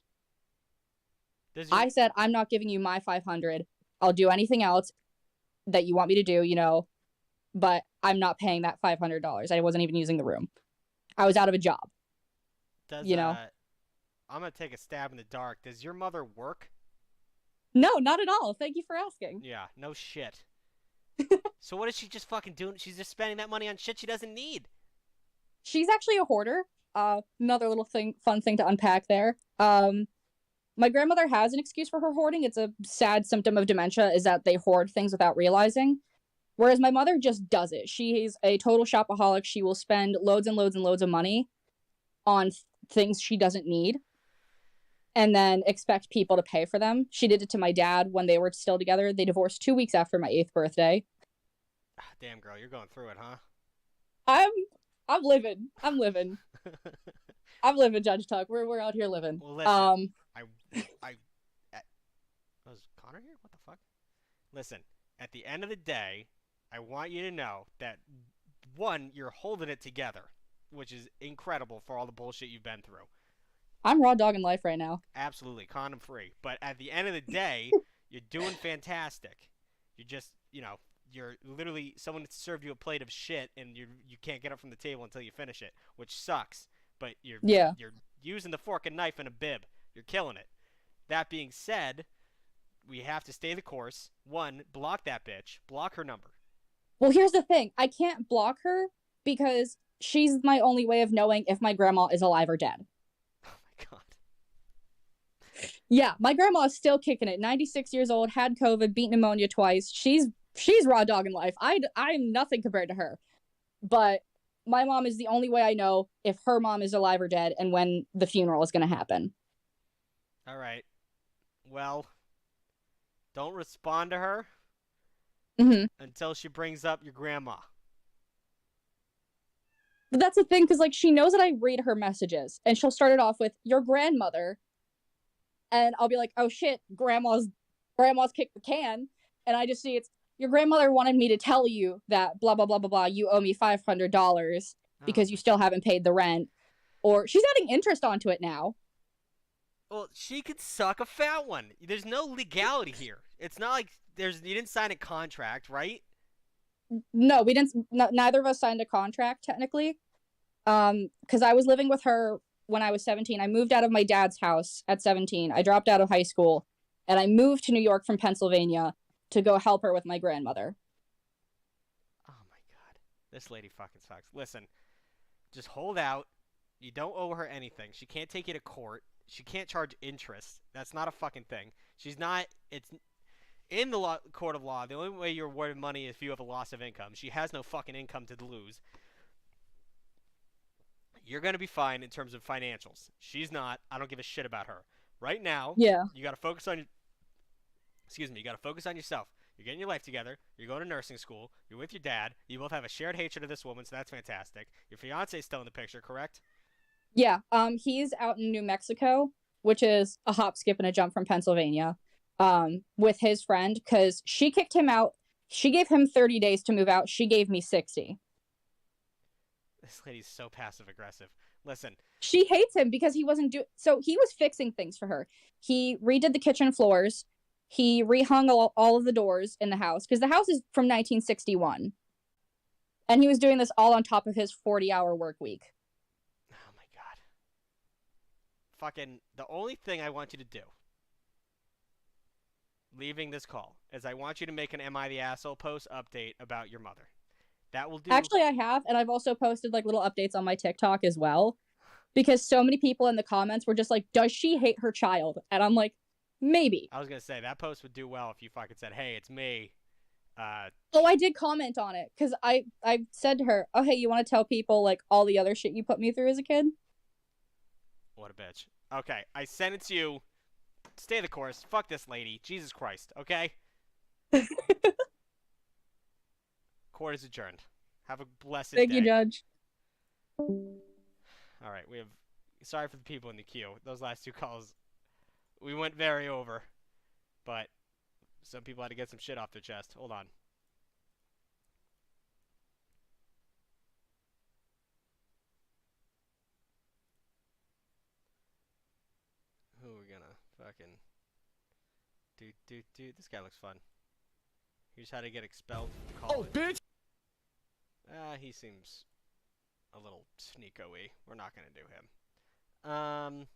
I said, I'm not giving you my $500. I'll do anything else that you want me to do, you know, but I'm not paying that $500. I wasn't even using the room. I was out of a job. You know? I'm going to take a stab in the dark. Does your mother work? No, not at all. Thank you for asking. Yeah, no shit. So what is she just fucking doing? She's just spending that money on shit she doesn't need. She's actually a hoarder. Another little fun thing to unpack there. My grandmother has an excuse for her hoarding. It's a sad symptom of dementia, is that they hoard things without realizing. Whereas my mother just does it. She's a total shopaholic. She will spend loads and loads and loads of money on things she doesn't need and then expect people to pay for them. She did it to my dad when they were still together. They divorced 2 weeks after my 8th birthday. Damn, girl, you're going through it, huh? I'm living. I'm living, Judge Tuck. We're out here living. Well, listen, was Connor here? What the fuck? Listen, at the end of the day, I want you to know that, one, you're holding it together, which is incredible for all the bullshit you've been through. I'm raw dogging life right now. Absolutely, condom free. But at the end of the day, you're doing fantastic. You're just, you know, you're literally, someone served you a plate of shit and you can't get up from the table until you finish it, which sucks. But you're using the fork and knife and a bib. You're killing it. That being said, we have to stay the course. One, block that bitch. Block her number. Well, here's the thing. I can't block her because she's my only way of knowing if my grandma is alive or dead. Oh my god. Yeah, my grandma is still kicking it. 96 years old, had COVID, beat pneumonia twice. She's raw dogging life. I'm nothing compared to her. But my mom is the only way I know if her mom is alive or dead and when the funeral is going to happen. All right. Well, don't respond to her until she brings up your grandma. But that's the thing, because like she knows that I read her messages, and she'll start it off with your grandmother, and I'll be like, oh shit, grandma's kicked the can, and I just see it's your grandmother wanted me to tell you that blah blah blah blah blah. You owe me $500 because you still haven't paid the rent, or she's adding interest onto it now. Well, she could suck a fat one. There's no legality here. It's not like you didn't sign a contract, right? No, we didn't. Neither of us signed a contract technically. Because I was living with her when I was 17. I moved out of my dad's house at 17. I dropped out of high school, and I moved to New York from Pennsylvania to go help her with my grandmother. Oh my god, this lady fucking sucks. Listen, just hold out. You don't owe her anything. She can't take you to court. She can't charge interest. That's not a fucking thing. She's not. It's in the court of law. The only way you're awarded money is if you have a loss of income. She has no fucking income to lose. You're going to be fine in terms of financials. She's not. I don't give a shit about her. Right now, you got to focus on you got to focus on yourself. You're getting your life together. You're going to nursing school. You're with your dad. You both have a shared hatred of this woman, so that's fantastic. Your fiance's still in the picture, correct? Yeah, he's out in New Mexico, which is a hop, skip, and a jump from Pennsylvania, with his friend, because she kicked him out. She gave him 30 days to move out. She gave me 60. This lady's so passive-aggressive. Listen. She hates him because he wasn't so he was fixing things for her. He redid the kitchen floors. He rehung all of the doors in the house, because the house is from 1961. And he was doing this all on top of his 40-hour work week. Oh my god. fucking the only thing I want you to do leaving this call is I want you to make an Am I the Asshole post update about your mother. That will do. Actually, I have, and I've also posted like little updates on my TikTok as well, because so many people in the comments were just like, "Does she hate her child?" And I'm like, maybe. I was gonna say that post would do well if you fucking said, "Hey, it's me." Oh, I did comment on it because I said to her, "Oh, hey, you want to tell people like all the other shit you put me through as a kid?" What a bitch. Okay, I sent it to you. Stay the course. Fuck this lady. Jesus Christ. Okay. Court is adjourned. Have a blessed Thank day. you, Judge. All right, we have. Sorry for the people in the queue. Those last two calls, we went very over, but some people had to get some shit off their chest. Hold on. Who are we gonna fucking do? This guy looks fun. Here's how to get expelled from college. Oh, bitch! He seems a little sneako-y. We're not gonna do him.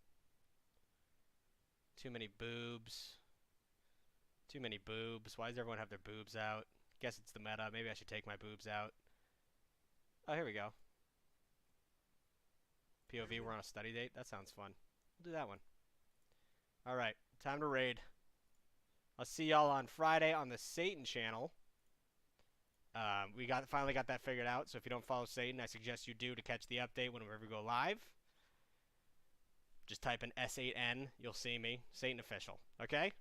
Too many boobs. Too many boobs. Why does everyone have their boobs out? Guess it's the meta. Maybe I should take my boobs out. Oh, here we go. POV, we're on a study date. That sounds fun. We'll do that one. Alright, time to raid. I'll see y'all on Friday on the Satan channel. We finally got that figured out, so if you don't follow Satan, I suggest you do to catch the update whenever we go live. Just type in S8N, you'll see me. Satan Official, okay?